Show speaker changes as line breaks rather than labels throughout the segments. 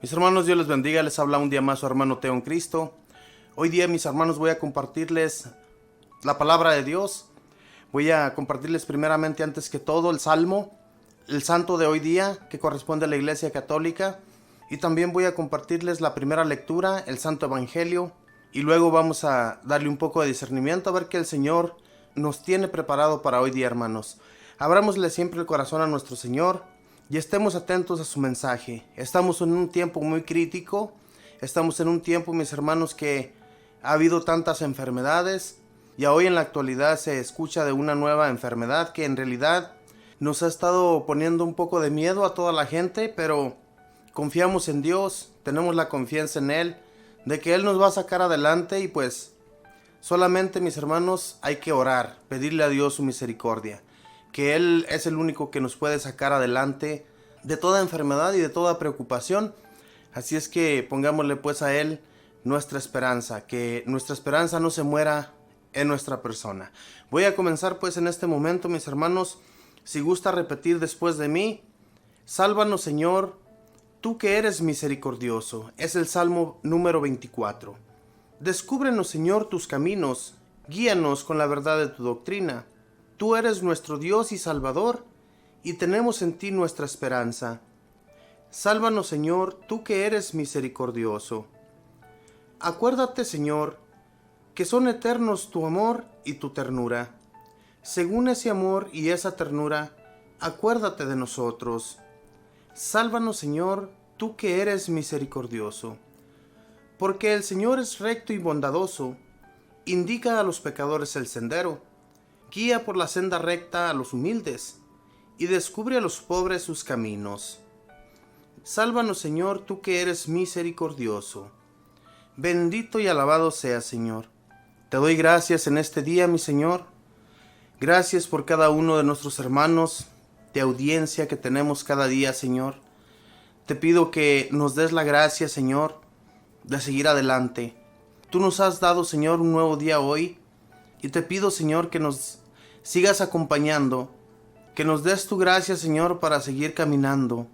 Mis hermanos, Dios les bendiga, les habla un día más su hermano Teo en Cristo. Hoy día, mis hermanos, voy a compartirles la palabra de Dios. Voy a compartirles primeramente, antes que todo, el Salmo, el santo de hoy día, que corresponde a la Iglesia Católica. Y también voy a compartirles la primera lectura, el Santo Evangelio. Y luego vamos a darle un poco de discernimiento, a ver qué el Señor nos tiene preparado para hoy día, hermanos. Abrámosle siempre el corazón a nuestro Señor y estemos atentos a su mensaje. Estamos en un tiempo muy crítico. Estamos en un tiempo, mis hermanos, que ha habido tantas enfermedades. Y hoy en la actualidad se escucha de una nueva enfermedad que en realidad nos ha estado poniendo un poco de miedo a toda la gente, pero confiamos en Dios, tenemos la confianza en Él, de que Él nos va a sacar adelante y pues solamente, mis hermanos, hay que orar, pedirle a Dios su misericordia, que Él es el único que nos puede sacar adelante de toda enfermedad y de toda preocupación. Así es que pongámosle pues a Él nuestra esperanza, que nuestra esperanza no se muera en nuestra persona. Voy a comenzar pues en este momento, mis hermanos. Si gusta repetir después de mí: sálvanos, Señor, tú que eres misericordioso. Es el Salmo número 24. Descúbrenos, Señor, tus caminos, guíanos con la verdad de tu doctrina. Tú eres nuestro Dios y Salvador, y tenemos en ti nuestra esperanza. Sálvanos, Señor, tú que eres misericordioso. Acuérdate, Señor, que son eternos tu amor y tu ternura. Según ese amor y esa ternura, acuérdate de nosotros. Sálvanos, Señor, tú que eres misericordioso. Porque el Señor es recto y bondadoso, indica a los pecadores el sendero, guía por la senda recta a los humildes, y descubre a los pobres sus caminos. Sálvanos, Señor, tú que eres misericordioso. Bendito y alabado seas, Señor. Te doy gracias en este día, mi Señor. Gracias por cada uno de nuestros hermanos de audiencia que tenemos cada día, Señor. Te pido que nos des la gracia, Señor, de seguir adelante. Tú nos has dado, Señor, un nuevo día hoy, y te pido, Señor, que nos sigas acompañando, que nos des tu gracia, Señor, para seguir caminando,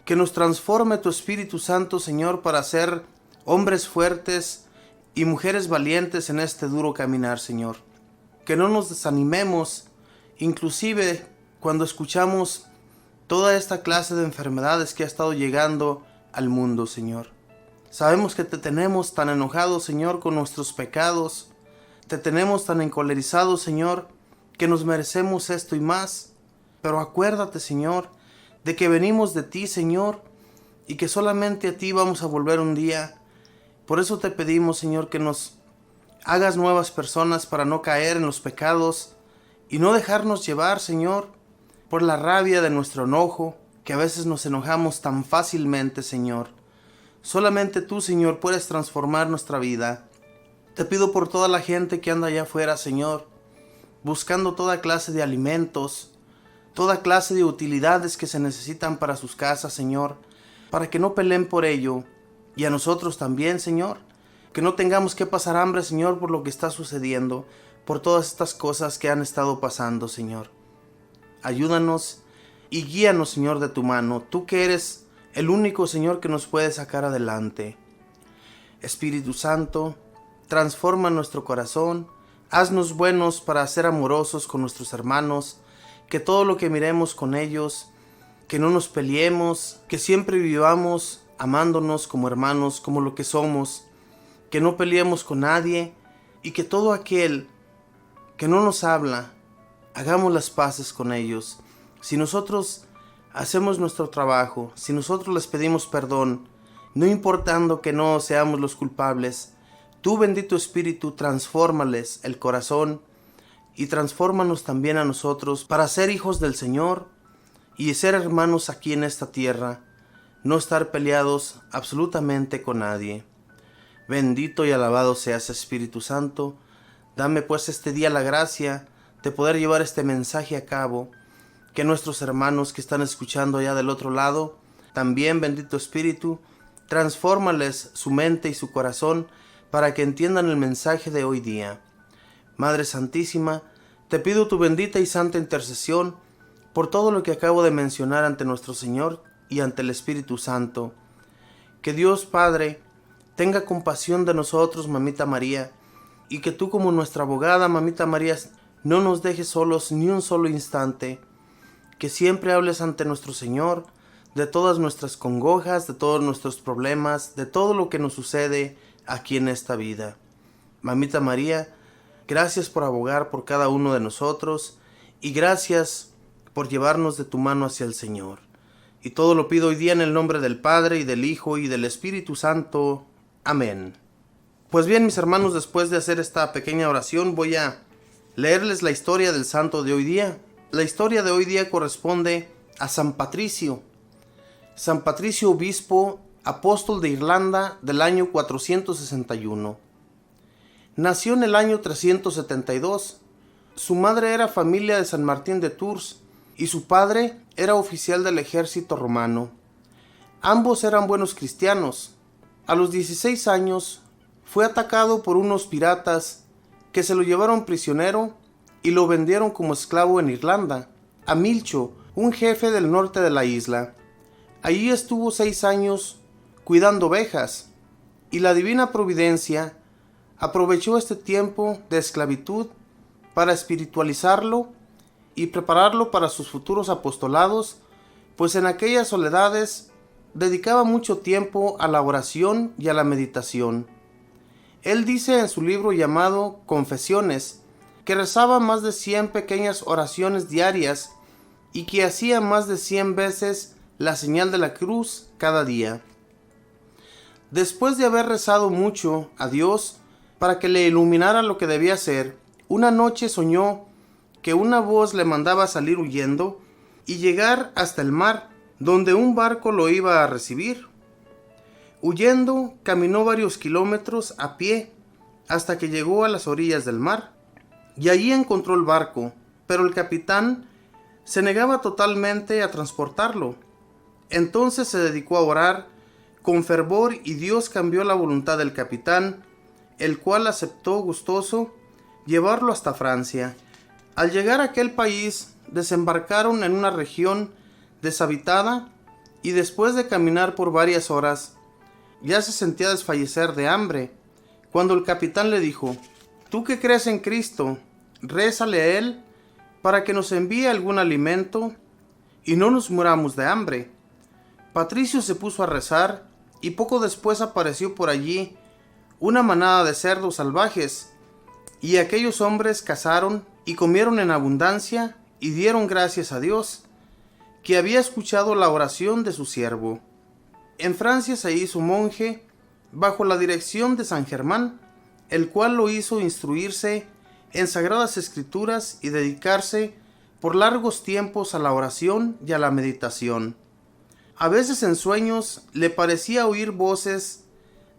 que nos transforme tu Espíritu Santo, Señor, para ser hombres fuertes y mujeres valientes en este duro caminar, Señor. Que no nos desanimemos, inclusive cuando escuchamos toda esta clase de enfermedades que ha estado llegando al mundo, Señor. Sabemos que te tenemos tan enojados, Señor, con nuestros pecados. Te tenemos tan encolerizados, Señor, que nos merecemos esto y más. Pero acuérdate, Señor, de que venimos de ti, Señor, y que solamente a ti vamos a volver un día. Por eso te pedimos, Señor, que nos hagas nuevas personas para no caer en los pecados y no dejarnos llevar, Señor, por la rabia de nuestro enojo, que a veces nos enojamos tan fácilmente, Señor. Solamente tú, Señor, puedes transformar nuestra vida. Te pido por toda la gente que anda allá afuera, Señor, buscando toda clase de alimentos, toda clase de utilidades que se necesitan para sus casas, Señor, para que no peleen por ello, y a nosotros también, Señor, que no tengamos que pasar hambre, Señor, por lo que está sucediendo, por todas estas cosas que han estado pasando, Señor. Ayúdanos y guíanos, Señor, de tu mano, tú que eres el único, Señor, que nos puede sacar adelante. Espíritu Santo, transforma nuestro corazón, haznos buenos para ser amorosos con nuestros hermanos, que todo lo que miremos con ellos, que no nos peleemos, que siempre vivamos amándonos como hermanos, como lo que somos, que no peleemos con nadie y que todo aquel que no nos habla, hagamos las paces con ellos. Si nosotros hacemos nuestro trabajo, si nosotros les pedimos perdón, no importando que no seamos los culpables, tú, bendito Espíritu, transfórmales el corazón y transfórmanos también a nosotros para ser hijos del Señor y ser hermanos aquí en esta tierra, no estar peleados absolutamente con nadie. Bendito y alabado seas, Espíritu Santo. Dame pues este día la gracia de poder llevar este mensaje a cabo, que nuestros hermanos que están escuchando allá del otro lado, también, bendito Espíritu, transfórmales su mente y su corazón para que entiendan el mensaje de hoy día. Madre Santísima, te pido tu bendita y santa intercesión por todo lo que acabo de mencionar ante nuestro Señor y ante el Espíritu Santo, Que Dios Padre tenga compasión de nosotros, Mamita María, y que tú como nuestra abogada, Mamita María, no nos dejes solos ni un solo instante. Que siempre hables ante nuestro Señor de todas nuestras congojas, de todos nuestros problemas, de todo lo que nos sucede aquí en esta vida. Mamita María, gracias por abogar por cada uno de nosotros y gracias por llevarnos de tu mano hacia el Señor. Y todo lo pido hoy día en el nombre del Padre, y del Hijo, y del Espíritu Santo. Amén. Pues bien, mis hermanos, después de hacer esta pequeña oración, voy a leerles la historia del santo de hoy día. La historia de hoy día corresponde a San Patricio. San Patricio, obispo, apóstol de Irlanda del año 461. Nació en el año 372. Su madre era familia de San Martín de Tours y su padre era oficial del ejército romano. Ambos eran buenos cristianos. A los 16 años fue atacado por unos piratas que se lo llevaron prisionero y lo vendieron como esclavo en Irlanda, a Milcho, un jefe del norte de la isla. Allí estuvo 6 años cuidando ovejas, y la divina providencia aprovechó este tiempo de esclavitud para espiritualizarlo y prepararlo para sus futuros apostolados, pues en aquellas soledades dedicaba mucho tiempo a la oración y a la meditación. Él dice en su libro llamado Confesiones que rezaba más de 100 pequeñas oraciones diarias y que hacía más de 100 veces la señal de la cruz cada día. Después de haber rezado mucho a Dios para que le iluminara lo que debía hacer, una noche soñó que una voz le mandaba salir huyendo y llegar hasta el mar, donde un barco lo iba a recibir. Huyendo, caminó varios kilómetros a pie hasta que llegó a las orillas del mar, y allí encontró el barco, pero el capitán se negaba totalmente a transportarlo. Entonces se dedicó a orar con fervor y Dios cambió la voluntad del capitán, el cual aceptó gustoso llevarlo hasta Francia. Al llegar a aquel país, desembarcaron en una región deshabitada y después de caminar por varias horas, ya se sentía desfallecer de hambre, cuando el capitán le dijo: «Tú que crees en Cristo, rézale a Él para que nos envíe algún alimento y no nos muramos de hambre». Patricio se puso a rezar y poco después apareció por allí una manada de cerdos salvajes, y aquellos hombres cazaron y comieron en abundancia y dieron gracias a Dios, que había escuchado la oración de su siervo. En Francia se hizo monje bajo la dirección de San Germán, el cual lo hizo instruirse en sagradas escrituras y dedicarse por largos tiempos a la oración y a la meditación. A veces en sueños le parecía oír voces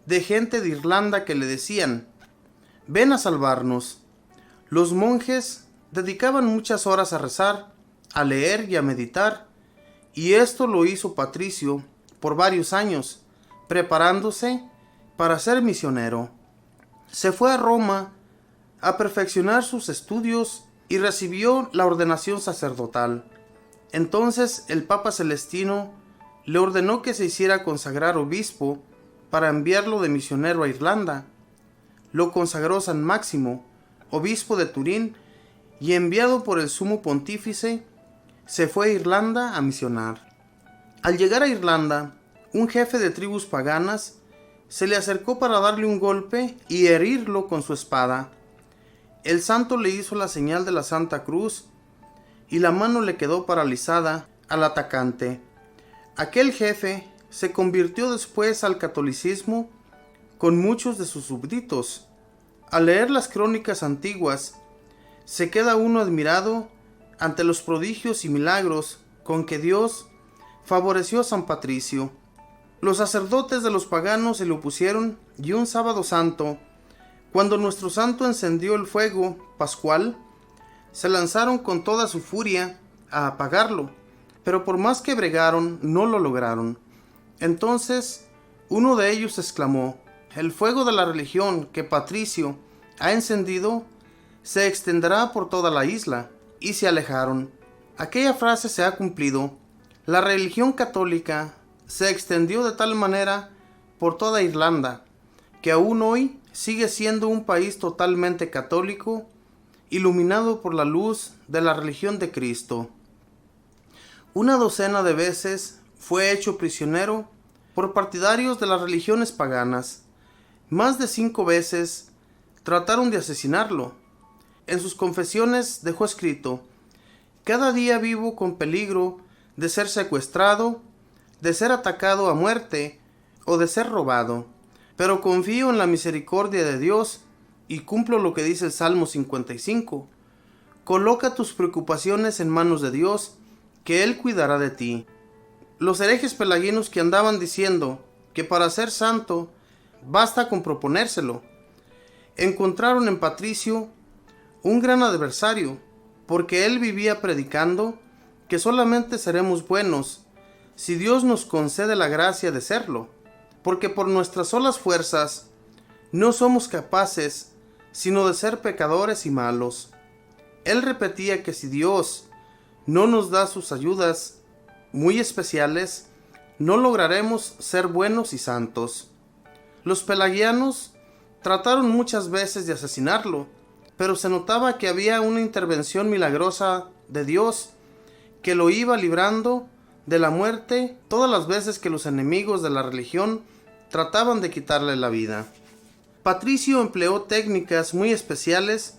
de gente de Irlanda que le decían: «Ven a salvarnos». Los monjes dedicaban muchas horas a rezar, a leer y a meditar, y esto lo hizo Patricio por varios años, preparándose para ser misionero. Se fue a Roma a perfeccionar sus estudios y recibió la ordenación sacerdotal. Entonces el Papa Celestino le ordenó que se hiciera consagrar obispo para enviarlo de misionero a Irlanda. Lo consagró San Máximo, obispo de Turín, y enviado por el sumo pontífice, se fue a Irlanda a misionar. Al llegar a Irlanda, un jefe de tribus paganas se le acercó para darle un golpe y herirlo con su espada. El santo le hizo la señal de la Santa Cruz y la mano le quedó paralizada al atacante. Aquel jefe se convirtió después al catolicismo con muchos de sus súbditos. Al leer las crónicas antiguas, se queda uno admirado ante los prodigios y milagros con que Dios favoreció a San Patricio. Los sacerdotes de los paganos se le opusieron y un sábado santo, cuando nuestro santo encendió el fuego pascual, se lanzaron con toda su furia a apagarlo, pero por más que bregaron, no lo lograron. Entonces uno de ellos exclamó: «El fuego de la religión que Patricio ha encendido se extenderá por toda la isla», y se alejaron. Aquella frase se ha cumplido. La religión católica se extendió de tal manera por toda Irlanda, que aún hoy sigue siendo un país totalmente católico, iluminado por la luz de la religión de Cristo. Una docena de veces fue hecho prisionero por partidarios de las religiones paganas. Más de 5 veces trataron de asesinarlo. En sus confesiones dejó escrito: cada día vivo con peligro de ser secuestrado, de ser atacado a muerte o de ser robado, pero confío en la misericordia de Dios y cumplo lo que dice el Salmo 55. Coloca tus preocupaciones en manos de Dios, que Él cuidará de ti. Los herejes pelagianos que andaban diciendo que para ser santo basta con proponérselo, encontraron en Patricio un gran adversario, porque él vivía predicando que solamente seremos buenos si Dios nos concede la gracia de serlo, porque por nuestras solas fuerzas no somos capaces sino de ser pecadores y malos. Él repetía que si Dios no nos da sus ayudas muy especiales, no lograremos ser buenos y santos. Los pelagianos trataron muchas veces de asesinarlo, pero se notaba que había una intervención milagrosa de Dios que lo iba librando de la muerte todas las veces que los enemigos de la religión trataban de quitarle la vida. Patricio empleó técnicas muy especiales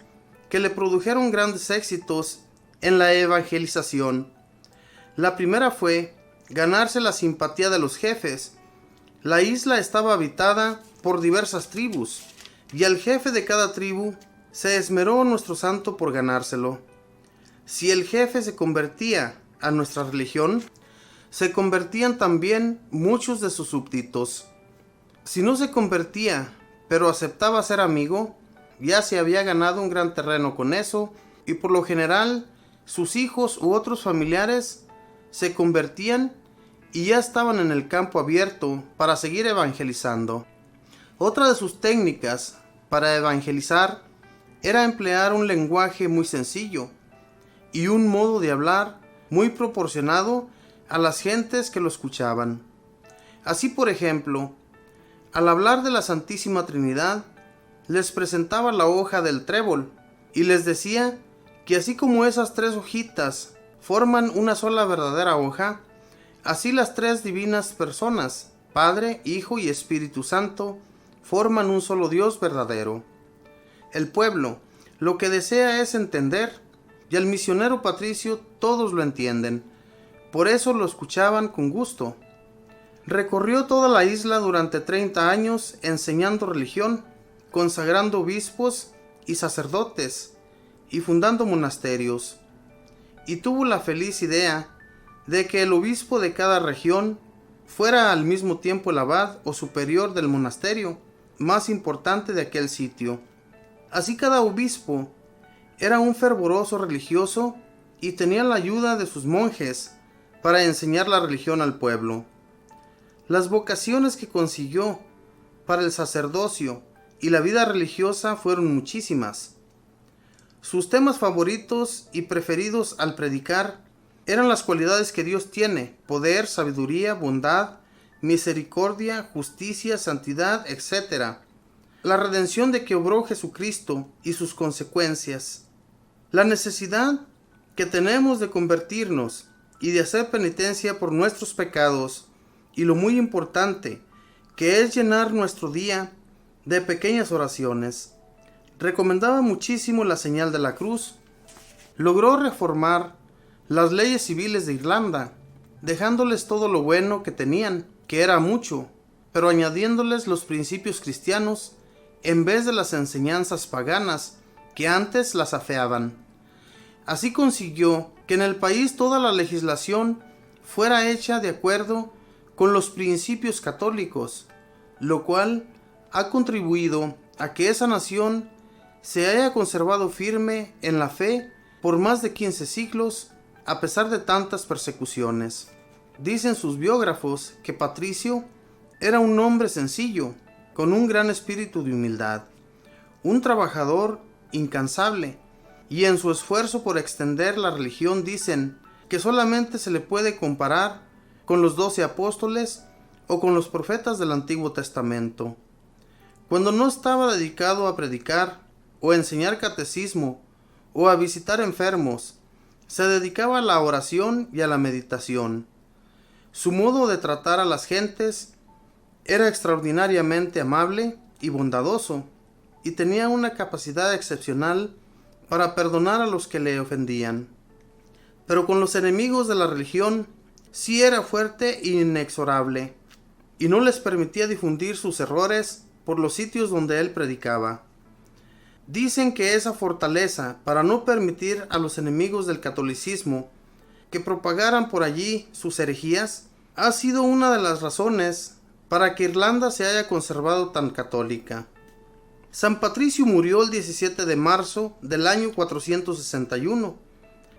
que le produjeron grandes éxitos en la evangelización. La primera fue ganarse la simpatía de los jefes. La isla estaba habitada por diversas tribus, y al jefe de cada tribu se esmeró nuestro santo por ganárselo. Si el jefe se convertía a nuestra religión, se convertían también muchos de sus súbditos. Si no se convertía, pero aceptaba ser amigo, ya se había ganado un gran terreno con eso, y por lo general sus hijos u otros familiares se convertían y ya estaban en el campo abierto para seguir evangelizando. Otra de sus técnicas para evangelizar era emplear un lenguaje muy sencillo y un modo de hablar muy proporcionado a las gentes que lo escuchaban. Así, por ejemplo, al hablar de la Santísima Trinidad, les presentaba la hoja del trébol y les decía que así como esas 3 hojitas forman una sola verdadera hoja, así las 3 divinas personas, Padre, Hijo y Espíritu Santo, forman un solo Dios verdadero. El pueblo lo que desea es entender, y al misionero Patricio todos lo entienden, por eso lo escuchaban con gusto. Recorrió toda la isla durante 30 años enseñando religión, consagrando obispos y sacerdotes, y fundando monasterios. Y tuvo la feliz idea de que el obispo de cada región fuera al mismo tiempo el abad o superior del monasterio más importante de aquel sitio. Así cada obispo era un fervoroso religioso y tenía la ayuda de sus monjes para enseñar la religión al pueblo. Las vocaciones que consiguió para el sacerdocio y la vida religiosa fueron muchísimas. Sus temas favoritos y preferidos al predicar eran las cualidades que Dios tiene: poder, sabiduría, bondad, misericordia, justicia, santidad, etc. La redención de que obró Jesucristo y sus consecuencias. La necesidad que tenemos de convertirnos y de hacer penitencia por nuestros pecados, y lo muy importante, que es llenar nuestro día de pequeñas oraciones. Recomendaba muchísimo la señal de la cruz. Logró reformar las leyes civiles de Irlanda, dejándoles todo lo bueno que tenían, que era mucho, pero añadiéndoles los principios cristianos en vez de las enseñanzas paganas que antes las afeaban. Así consiguió que en el país toda la legislación fuera hecha de acuerdo con los principios católicos, lo cual ha contribuido a que esa nación se haya conservado firme en la fe por más de 15 siglos, a pesar de tantas persecuciones. Dicen sus biógrafos que Patricio era un hombre sencillo, con un gran espíritu de humildad, un trabajador incansable, y en su esfuerzo por extender la religión dicen que solamente se le puede comparar con los 12 apóstoles o con los profetas del Antiguo Testamento. Cuando no estaba dedicado a predicar o a enseñar catecismo o a visitar enfermos, se dedicaba a la oración y a la meditación. Su modo de tratar a las gentes era extraordinariamente amable y bondadoso, y tenía una capacidad excepcional para perdonar a los que le ofendían. Pero con los enemigos de la religión sí era fuerte e inexorable, y no les permitía difundir sus errores por los sitios donde él predicaba. Dicen que esa fortaleza para no permitir a los enemigos del catolicismo que propagaran por allí sus herejías ha sido una de las razones para que Irlanda se haya conservado tan católica. San Patricio murió el 17 de marzo del año 461.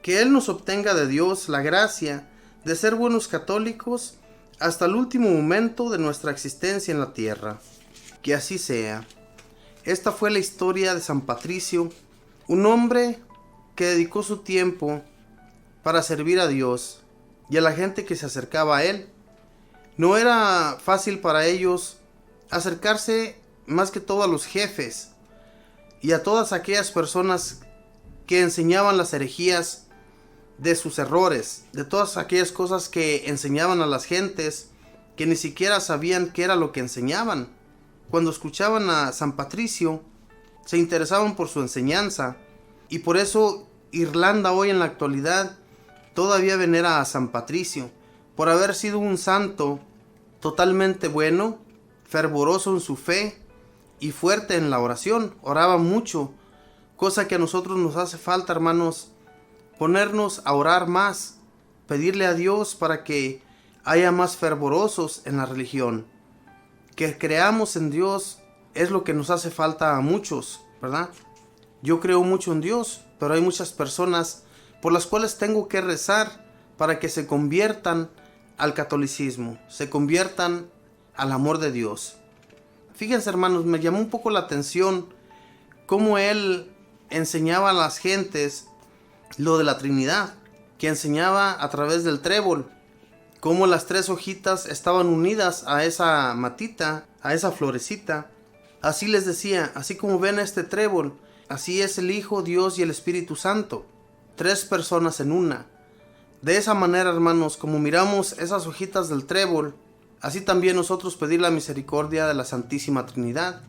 Que Él nos obtenga de Dios la gracia de ser buenos católicos hasta el último momento de nuestra existencia en la tierra. Que así sea. Esta fue la historia de San Patricio, un hombre que dedicó su tiempo para servir a Dios y a la gente que se acercaba a Él. No era fácil para ellos acercarse más que todo a los jefes y a todas aquellas personas que enseñaban las herejías de sus errores, de todas aquellas cosas que enseñaban a las gentes que ni siquiera sabían qué era lo que enseñaban. Cuando escuchaban a San Patricio, se interesaban por su enseñanza, y por eso Irlanda hoy en la actualidad todavía venera a San Patricio, por haber sido un santo totalmente bueno, fervoroso en su fe y fuerte en la oración. Oraba mucho, cosa que a nosotros nos hace falta, hermanos, ponernos a orar más, pedirle a Dios para que haya más fervorosos en la religión. Que creamos en Dios es lo que nos hace falta a muchos, ¿verdad? Yo creo mucho en Dios, pero hay muchas personas por las cuales tengo que rezar para que se conviertan al catolicismo, se conviertan al amor de Dios. Fíjense, hermanos, me llamó un poco la atención cómo él enseñaba a las gentes lo de la Trinidad, que enseñaba a través del trébol, cómo las tres hojitas estaban unidas a esa matita, a esa florecita. Así les decía, así como ven este trébol, así es el Hijo, Dios y el Espíritu Santo, tres personas en una. De esa manera, hermanos, como miramos esas hojitas del trébol, así también nosotros pedir la misericordia de la Santísima Trinidad,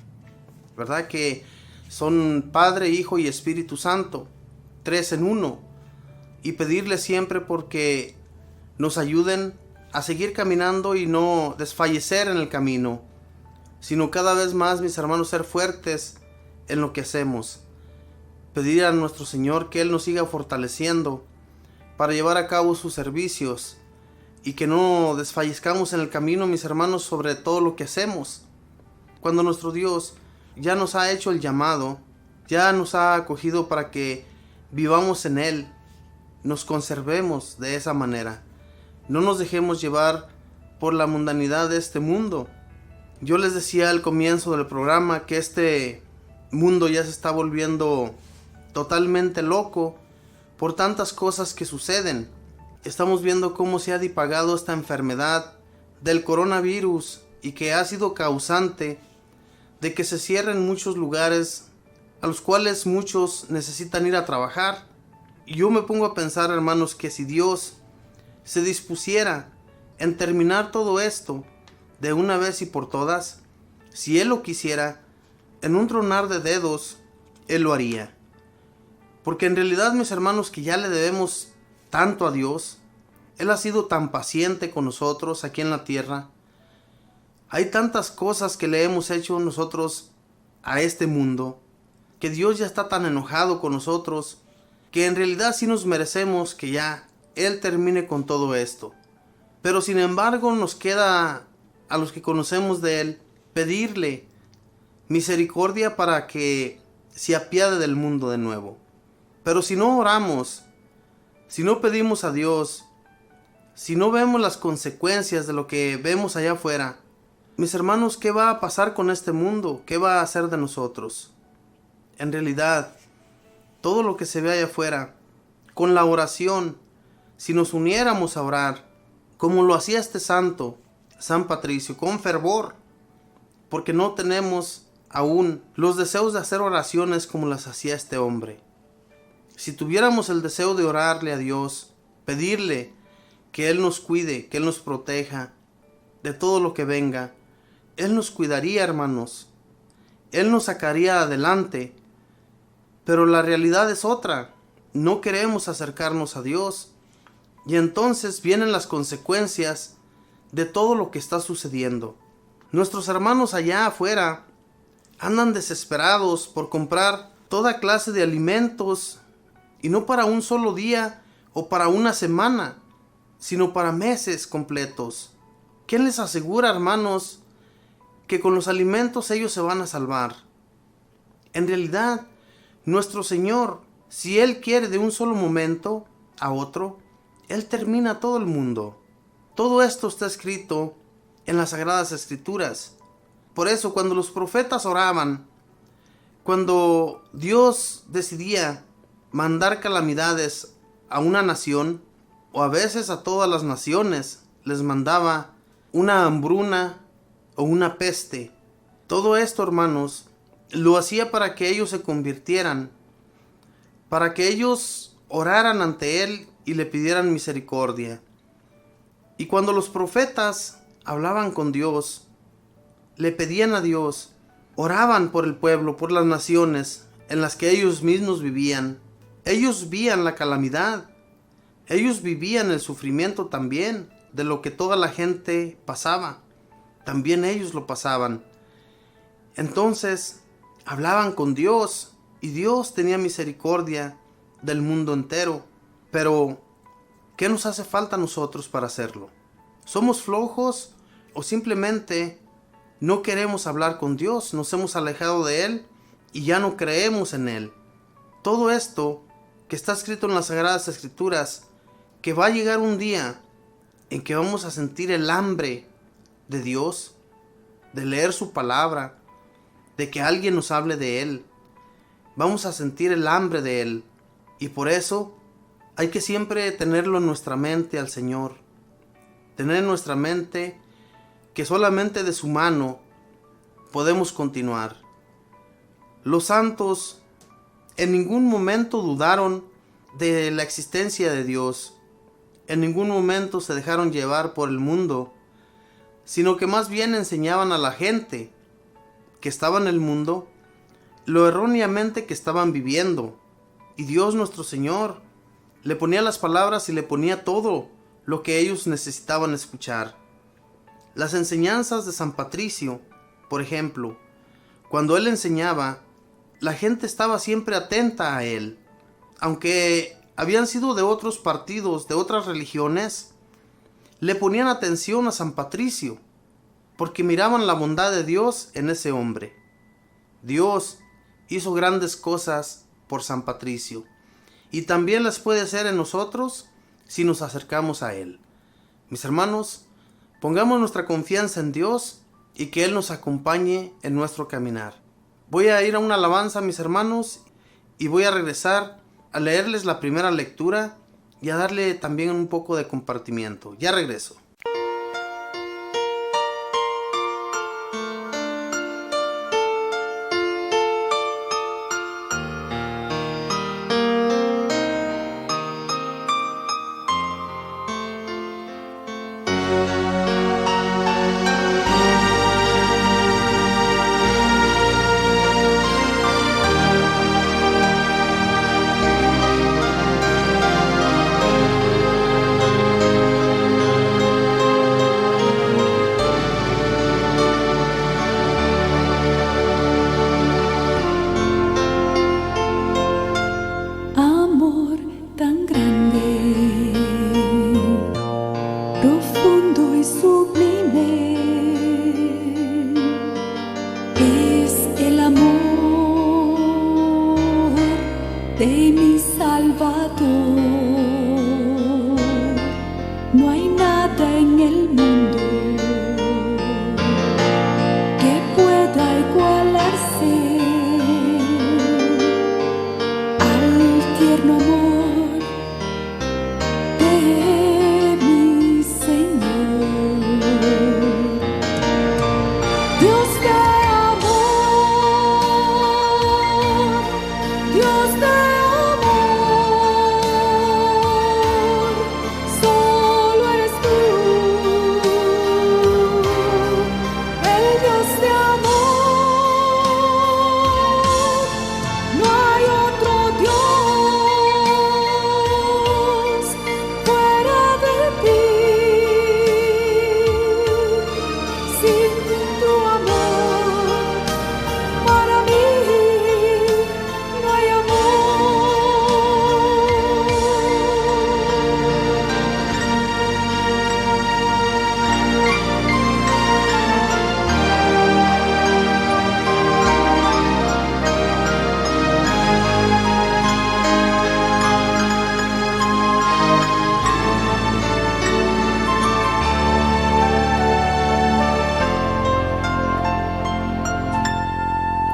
¿verdad? Que son Padre, Hijo y Espíritu Santo, tres en uno, y pedirle siempre porque nos ayuden a seguir caminando y no desfallecer en el camino, sino cada vez más, mis hermanos, ser fuertes en lo que hacemos. Pedir a nuestro Señor que Él nos siga fortaleciendo para llevar a cabo sus servicios y que no desfallezcamos en el camino, mis hermanos, sobre todo lo que hacemos. Cuando nuestro Dios ya nos ha hecho el llamado, ya nos ha acogido para que vivamos en Él, nos conservemos de esa manera. No nos dejemos llevar por la mundanidad de este mundo. Yo les decía al comienzo del programa que este mundo ya se está volviendo totalmente loco por tantas cosas que suceden. Estamos viendo cómo se ha divagado esta enfermedad del coronavirus y que ha sido causante de que se cierren muchos lugares a los cuales muchos necesitan ir a trabajar. Y yo me pongo a pensar, hermanos, que si Dios se dispusiera en terminar todo esto de una vez y por todas, si Él lo quisiera, en un tronar de dedos, Él lo haría. Porque en realidad, mis hermanos, que ya le debemos tanto a Dios, Él ha sido tan paciente con nosotros aquí en la tierra. Hay tantas cosas que le hemos hecho nosotros a este mundo, que Dios ya está tan enojado con nosotros, que en realidad sí nos merecemos que ya Él termine con todo esto. Pero sin embargo nos queda a los que conocemos de Él pedirle misericordia para que se apiade del mundo de nuevo. Pero si no oramos, si no pedimos a Dios, si no vemos las consecuencias de lo que vemos allá afuera, mis hermanos, ¿qué va a pasar con este mundo? ¿Qué va a hacer de nosotros? En realidad, todo lo que se ve allá afuera, con la oración, si nos uniéramos a orar, como lo hacía este santo, San Patricio, con fervor, porque no tenemos aún los deseos de hacer oraciones como las hacía este hombre. Si tuviéramos el deseo de orarle a Dios, pedirle que Él nos cuide, que Él nos proteja de todo lo que venga, Él nos cuidaría, hermanos. Él nos sacaría adelante. Pero la realidad es otra. No queremos acercarnos a Dios. Y entonces vienen las consecuencias de todo lo que está sucediendo. Nuestros hermanos allá afuera andan desesperados por comprar toda clase de alimentos, y no para un solo día o para una semana, sino para meses completos. ¿Quién les asegura, hermanos, que con los alimentos ellos se van a salvar? En realidad, nuestro Señor, si Él quiere de un solo momento a otro, Él termina todo el mundo. Todo esto está escrito en las Sagradas Escrituras. Por eso, cuando los profetas oraban, cuando Dios decidía mandar calamidades a una nación, o a veces a todas las naciones, les mandaba una hambruna o una peste. Todo esto, hermanos, lo hacía para que ellos se convirtieran, para que ellos oraran ante Él y le pidieran misericordia. Y cuando los profetas hablaban con Dios, le pedían a Dios, oraban por el pueblo, por las naciones en las que ellos mismos vivían. Ellos veían la calamidad, ellos vivían el sufrimiento también de lo que toda la gente pasaba. También ellos lo pasaban. Entonces hablaban con Dios y Dios tenía misericordia del mundo entero. Pero ¿qué nos hace falta a nosotros para hacerlo? ¿Somos flojos o simplemente no queremos hablar con Dios? Nos hemos alejado de Él y ya no creemos en Él. Todo esto que está escrito en las Sagradas Escrituras, que va a llegar un día en que vamos a sentir el hambre de Dios, de leer su palabra, de que alguien nos hable de Él. Vamos a sentir el hambre de Él. Y por eso hay que siempre tenerlo en nuestra mente al Señor. Tener en nuestra mente que solamente de su mano podemos continuar. Los santos en ningún momento dudaron de la existencia de Dios. En ningún momento se dejaron llevar por el mundo, sino que más bien enseñaban a la gente que estaba en el mundo lo erróneamente que estaban viviendo. Y Dios nuestro Señor le ponía las palabras y le ponía todo lo que ellos necesitaban escuchar. Las enseñanzas de San Patricio, por ejemplo, cuando él enseñaba, la gente estaba siempre atenta a él. Aunque habían sido de otros partidos, de otras religiones, le ponían atención a San Patricio, porque miraban la bondad de Dios en ese hombre. Dios hizo grandes cosas por San Patricio, y también las puede hacer en nosotros si nos acercamos a Él. Mis hermanos, pongamos nuestra confianza en Dios y que Él nos acompañe en nuestro caminar. Voy a ir a una alabanza, mis hermanos, y voy a regresar a leerles la primera lectura y a darle también un poco de compartimiento. Ya regreso.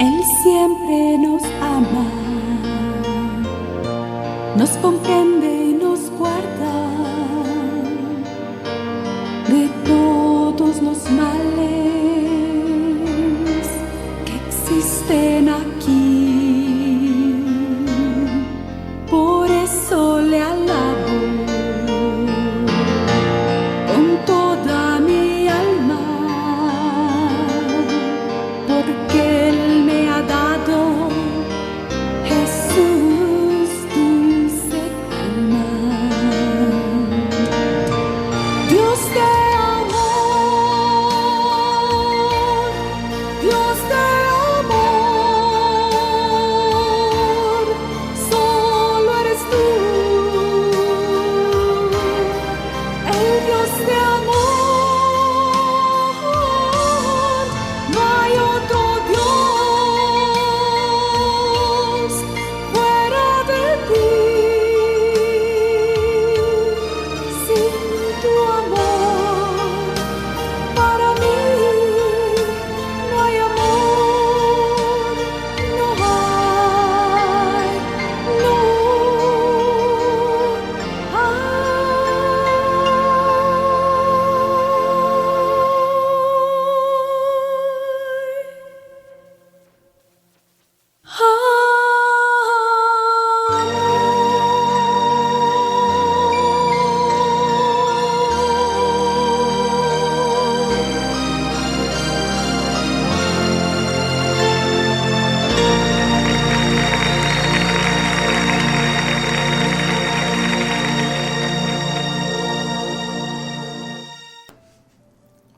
Él siempre nos ama, nos comprende y nos guarda de todos los males que existen aquí. Por eso le alabo con toda mi alma, porque Él me ha dado Jesús, dulce calma. Dios de amor, Dios de amor, solo eres tú, el Dios de amor. No hay otro Dios fuera de ti. Sin tu amor, para mí no hay amor, no hay, no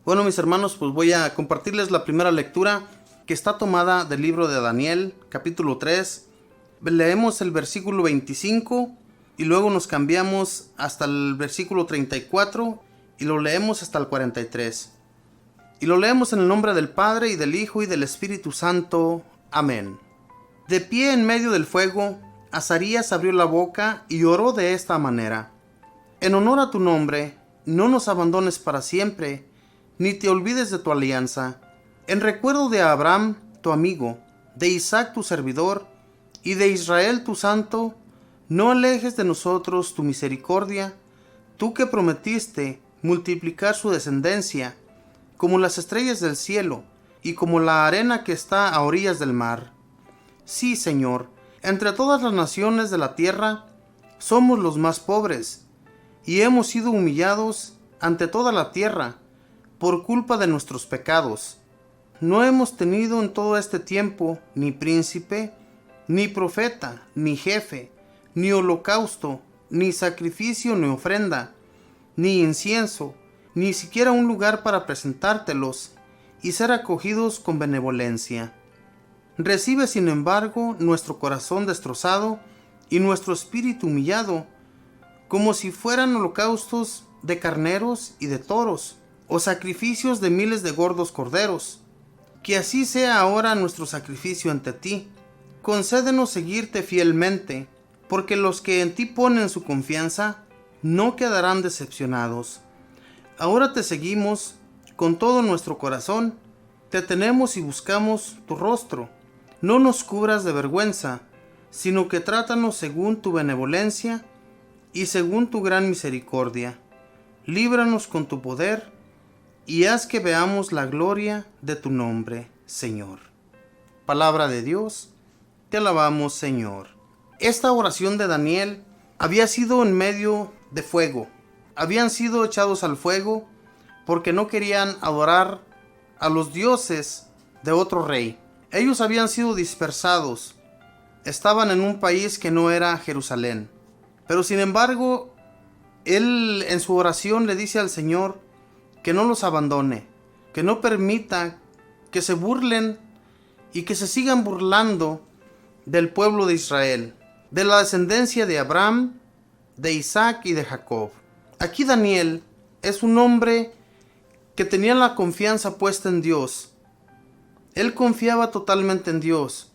Bueno, mis hermanos, pues voy a compartirles la primera lectura que está tomada del libro de Daniel, capítulo 3. Leemos el versículo 25 y luego nos cambiamos hasta el versículo 34 y lo leemos hasta el 43. Y lo leemos en el nombre del Padre y del Hijo y del Espíritu Santo. Amén. De pie en medio del fuego, Azarías abrió la boca y oró de esta manera: En honor a tu nombre, no nos abandones para siempre, ni te olvides de tu alianza. En recuerdo de Abraham, tu amigo, de Isaac, tu servidor, y de Israel, tu santo, no alejes de nosotros tu misericordia, tú que prometiste multiplicar su descendencia, como las estrellas del cielo, y como la arena que está a orillas del mar. Sí, Señor, entre todas las naciones de la tierra, somos los más pobres, y hemos sido humillados ante toda la tierra, por culpa de nuestros pecados. No hemos tenido en todo este tiempo ni príncipe, ni profeta, ni jefe, ni holocausto, ni sacrificio, ni ofrenda, ni incienso, ni siquiera un lugar para presentártelos y ser acogidos con benevolencia. Recibe, sin embargo, nuestro corazón destrozado y nuestro espíritu humillado, como si fueran holocaustos de carneros y de toros, o sacrificios de miles de gordos corderos. Que así sea ahora nuestro sacrificio ante ti. Concédenos seguirte fielmente, porque los que en ti ponen su confianza no quedarán decepcionados. Ahora te seguimos con todo nuestro corazón, te tenemos y buscamos tu rostro. No nos cubras de vergüenza, sino que trátanos según tu benevolencia y según tu gran misericordia. Líbranos con tu poder y haz que veamos la gloria de tu nombre, Señor. Palabra de Dios, te alabamos, Señor. Esta oración de Daniel había sido en medio de fuego. Habían sido echados al fuego porque no querían adorar a los dioses de otro rey. Ellos habían sido dispersados. Estaban en un país que no era Jerusalén. Pero sin embargo, él en su oración le dice al Señor que no los abandone, que no permita que se burlen y que se sigan burlando del pueblo de Israel, de la descendencia de Abraham, de Isaac y de Jacob. Aquí Daniel es un hombre que tenía la confianza puesta en Dios. Él confiaba totalmente en Dios.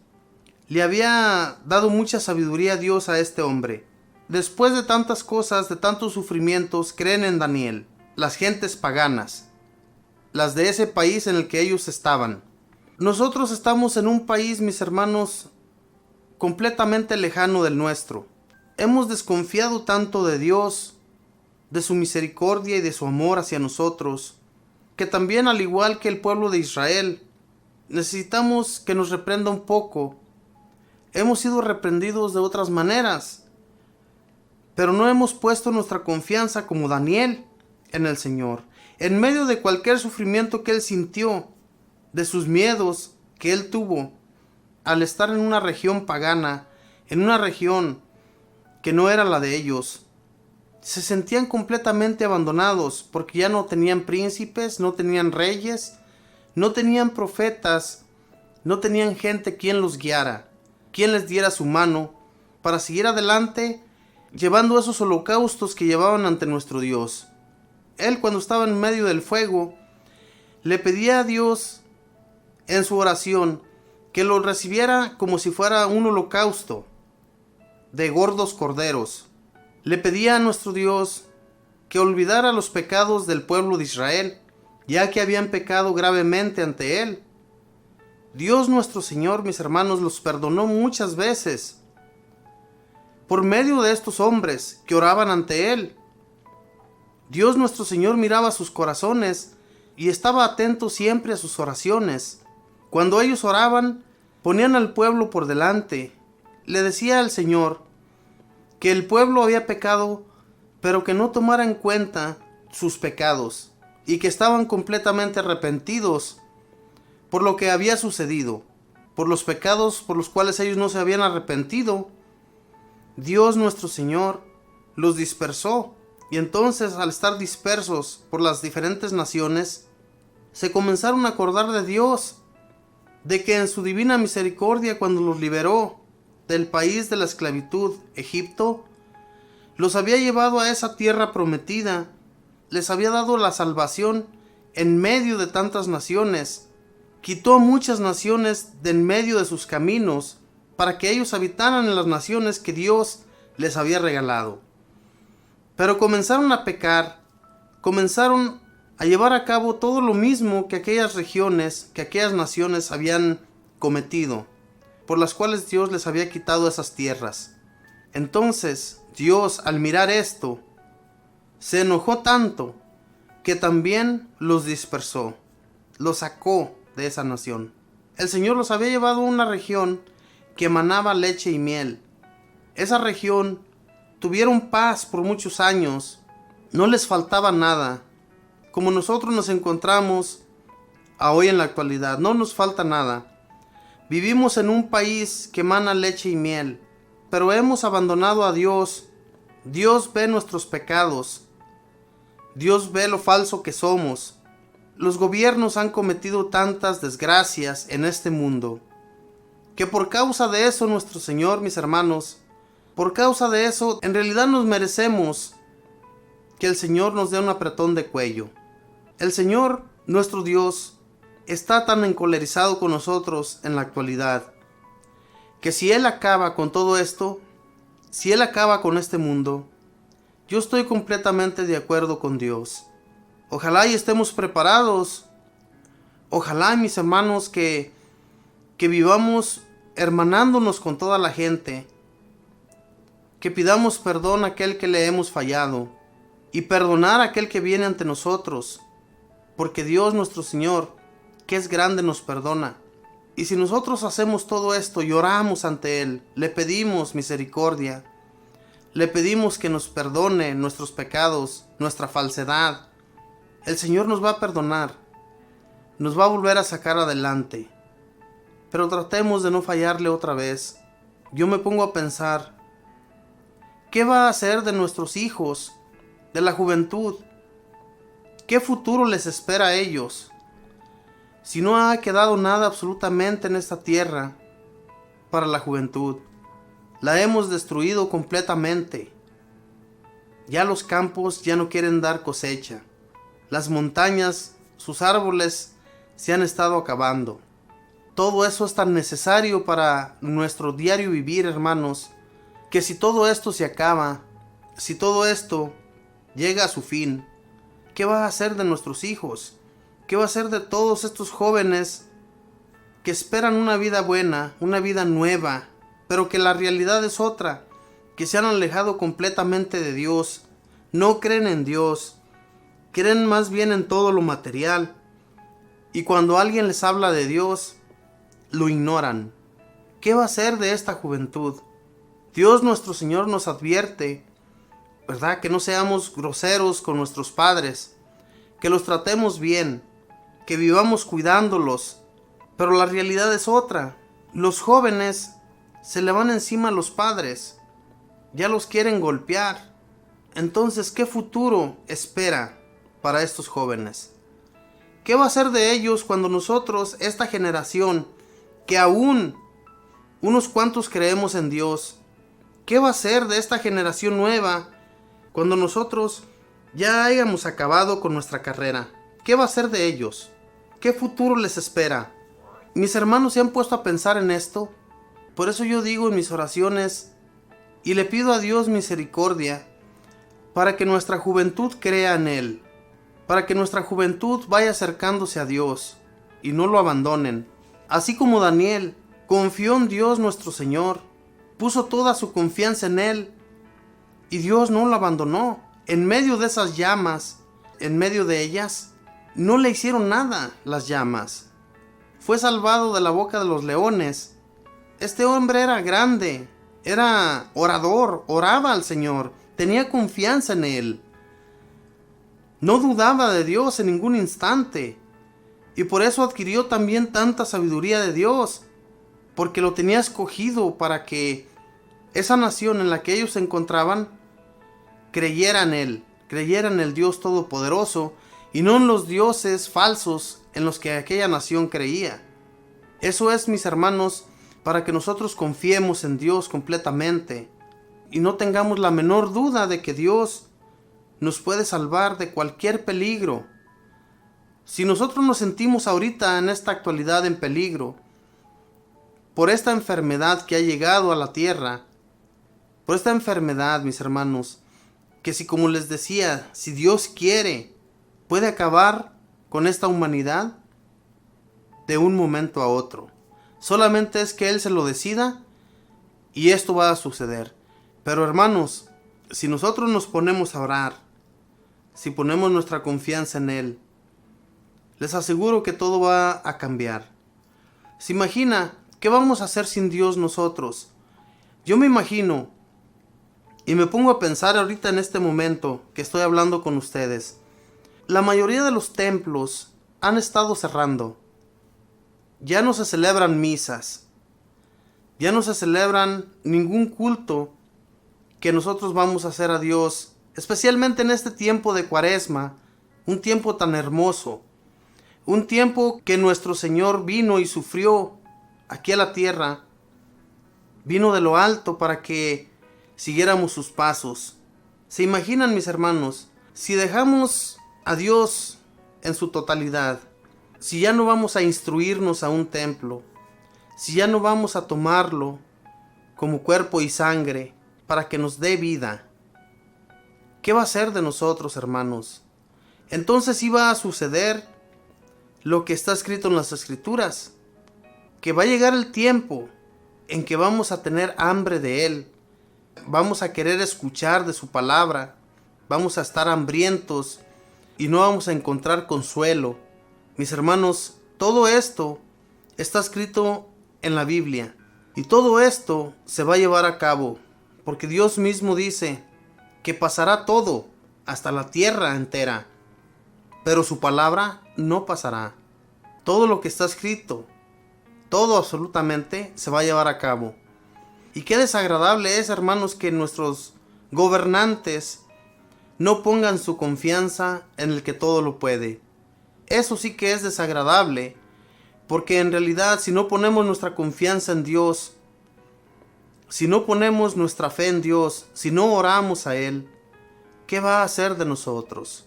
Le había dado mucha sabiduría a Dios a este hombre. Después de tantas cosas, de tantos sufrimientos, creen en Daniel. Las gentes paganas, las de ese país en el que ellos estaban. Nosotros estamos en un país, mis hermanos, completamente lejano del nuestro. Hemos desconfiado tanto de Dios, de su misericordia y de su amor hacia nosotros, que también, al igual que el pueblo de Israel, necesitamos que nos reprenda un poco. Hemos sido reprendidos de otras maneras, pero no hemos puesto nuestra confianza como Daniel en el Señor. En medio de cualquier sufrimiento que él sintió, de sus miedos que él tuvo al estar en una región pagana, en una región que no era la de ellos, se sentían completamente abandonados porque ya no tenían príncipes, no tenían reyes, no tenían profetas, no tenían gente quien los guiara, quien les diera su mano para seguir adelante llevando esos holocaustos que llevaban ante nuestro Dios. Él, cuando estaba en medio del fuego, le pedía a Dios en su oración que lo recibiera como si fuera un holocausto de gordos corderos. Le pedía a nuestro Dios que olvidara los pecados del pueblo de Israel, ya que habían pecado gravemente ante él. Dios nuestro Señor, mis hermanos, los perdonó muchas veces por medio de estos hombres que oraban ante él. Dios nuestro Señor miraba sus corazones y estaba atento siempre a sus oraciones. Cuando ellos oraban, ponían al pueblo por delante. Le decía al Señor que el pueblo había pecado, pero que no tomara en cuenta sus pecados y que estaban completamente arrepentidos por lo que había sucedido, por los pecados por los cuales ellos no se habían arrepentido. Dios nuestro Señor los dispersó, y entonces, al estar dispersos por las diferentes naciones, se comenzaron a acordar de Dios, de que en su divina misericordia, cuando los liberó del país de la esclavitud, Egipto, los había llevado a esa tierra prometida, les había dado la salvación en medio de tantas naciones, quitó a muchas naciones de en medio de sus caminos, para que ellos habitaran en las naciones que Dios les había regalado. Pero comenzaron a pecar, comenzaron a llevar a cabo todo lo mismo que aquellas regiones, que aquellas naciones habían cometido, por las cuales Dios les había quitado esas tierras. Entonces Dios, al mirar esto, se enojó tanto que también los dispersó, los sacó de esa nación. El Señor los había llevado a una región que emanaba leche y miel. Esa región tuvieron paz por muchos años, no les faltaba nada, como nosotros nos encontramos a hoy en la actualidad, no nos falta nada. Vivimos en un país que emana leche y miel, pero hemos abandonado a Dios. Dios ve nuestros pecados, Dios ve lo falso que somos. Los gobiernos han cometido tantas desgracias en este mundo, que por causa de eso nuestro Señor, mis hermanos, por causa de eso, en realidad nos merecemos que el Señor nos dé un apretón de cuello. El Señor, nuestro Dios, está tan encolerizado con nosotros en la actualidad, que si Él acaba con todo esto, si Él acaba con este mundo, yo estoy completamente de acuerdo con Dios. Ojalá y estemos preparados. Ojalá, mis hermanos, que vivamos hermanándonos con toda la gente, que pidamos perdón a aquel que le hemos fallado y perdonar a aquel que viene ante nosotros, porque Dios nuestro Señor, que es grande, nos perdona. Y si nosotros hacemos todo esto y oramos ante Él, le pedimos misericordia, le pedimos que nos perdone nuestros pecados, nuestra falsedad, el Señor nos va a perdonar, nos va a volver a sacar adelante. Pero tratemos de no fallarle otra vez. Yo me pongo a pensar, ¿qué va a hacer de nuestros hijos, de la juventud? ¿Qué futuro les espera a ellos? Si no ha quedado nada absolutamente en esta tierra para la juventud, la hemos destruido completamente. Ya los campos ya no quieren dar cosecha. Las montañas, sus árboles se han estado acabando. Todo eso es tan necesario para nuestro diario vivir, hermanos, que si todo esto se acaba, si todo esto llega a su fin, ¿qué va a hacer de nuestros hijos? ¿Qué va a hacer de todos estos jóvenes que esperan una vida buena, una vida nueva, pero que la realidad es otra, que se han alejado completamente de Dios, no creen en Dios, creen más bien en todo lo material, y cuando alguien les habla de Dios, lo ignoran. ¿Qué va a ser de esta juventud? Dios nuestro Señor nos advierte, ¿verdad?, que no seamos groseros con nuestros padres, que los tratemos bien, que vivamos cuidándolos, pero la realidad es otra. Los jóvenes se le van encima a los padres, ya los quieren golpear. Entonces, ¿qué futuro espera para estos jóvenes? ¿Qué va a ser de ellos cuando nosotros, esta generación, que aún unos cuantos creemos en Dios, qué va a ser de esta generación nueva cuando nosotros ya hayamos acabado con nuestra carrera? ¿Qué va a ser de ellos? ¿Qué futuro les espera? Mis hermanos se han puesto a pensar en esto. Por eso yo digo en mis oraciones y le pido a Dios misericordia para que nuestra juventud crea en Él, para que nuestra juventud vaya acercándose a Dios y no lo abandonen. Así como Daniel confió en Dios nuestro Señor, puso toda su confianza en Él y Dios no lo abandonó. En medio de esas llamas, en medio de ellas, no le hicieron nada las llamas. Fue salvado de la boca de los leones. Este hombre era grande, era orador, oraba al Señor, tenía confianza en Él. No dudaba de Dios en ningún instante. Y por eso adquirió también tanta sabiduría de Dios, porque lo tenía escogido para que esa nación en la que ellos se encontraban creyera en Él, creyera en el Dios Todopoderoso y no en los dioses falsos en los que aquella nación creía. Eso es, mis hermanos, para que nosotros confiemos en Dios completamente y no tengamos la menor duda de que Dios nos puede salvar de cualquier peligro. Si nosotros nos sentimos ahorita en esta actualidad en peligro por esta enfermedad que ha llegado a la tierra, por esta enfermedad, mis hermanos, que si, como les decía, si Dios quiere, puede acabar con esta humanidad de un momento a otro. Solamente es que Él se lo decida y esto va a suceder. Pero hermanos, si nosotros nos ponemos a orar, si ponemos nuestra confianza en Él, les aseguro que todo va a cambiar. ¿Se imagina qué vamos a hacer sin Dios nosotros? Yo me imagino y me pongo a pensar ahorita en este momento que estoy hablando con ustedes. La mayoría de los templos han estado cerrando. Ya no se celebran misas. Ya no se celebran ningún culto que nosotros vamos a hacer a Dios, especialmente en este tiempo de Cuaresma, un tiempo tan hermoso, un tiempo que nuestro Señor vino y sufrió aquí a la tierra, vino de lo alto para que siguiéramos sus pasos. ¿Se imaginan, mis hermanos, si dejamos a Dios en su totalidad, si ya no vamos a instruirnos a un templo, si ya no vamos a tomarlo como cuerpo y sangre para que nos dé vida? ¿Qué va a ser de nosotros, hermanos? Entonces iba a suceder lo que está escrito en las Escrituras, que va a llegar el tiempo en que vamos a tener hambre de Él, vamos a querer escuchar de su palabra, vamos a estar hambrientos y no vamos a encontrar consuelo. Mis hermanos, todo esto está escrito en la Biblia y todo esto se va a llevar a cabo, porque Dios mismo dice que pasará todo, hasta la tierra entera, pero su palabra no pasará. Todo lo que está escrito, todo absolutamente se va a llevar a cabo. Y qué desagradable es, hermanos, que nuestros gobernantes no pongan su confianza en el que todo lo puede. Eso sí que es desagradable, porque en realidad si no ponemos nuestra confianza en Dios, si no ponemos nuestra fe en Dios, si no oramos a Él, ¿qué va a hacer de nosotros?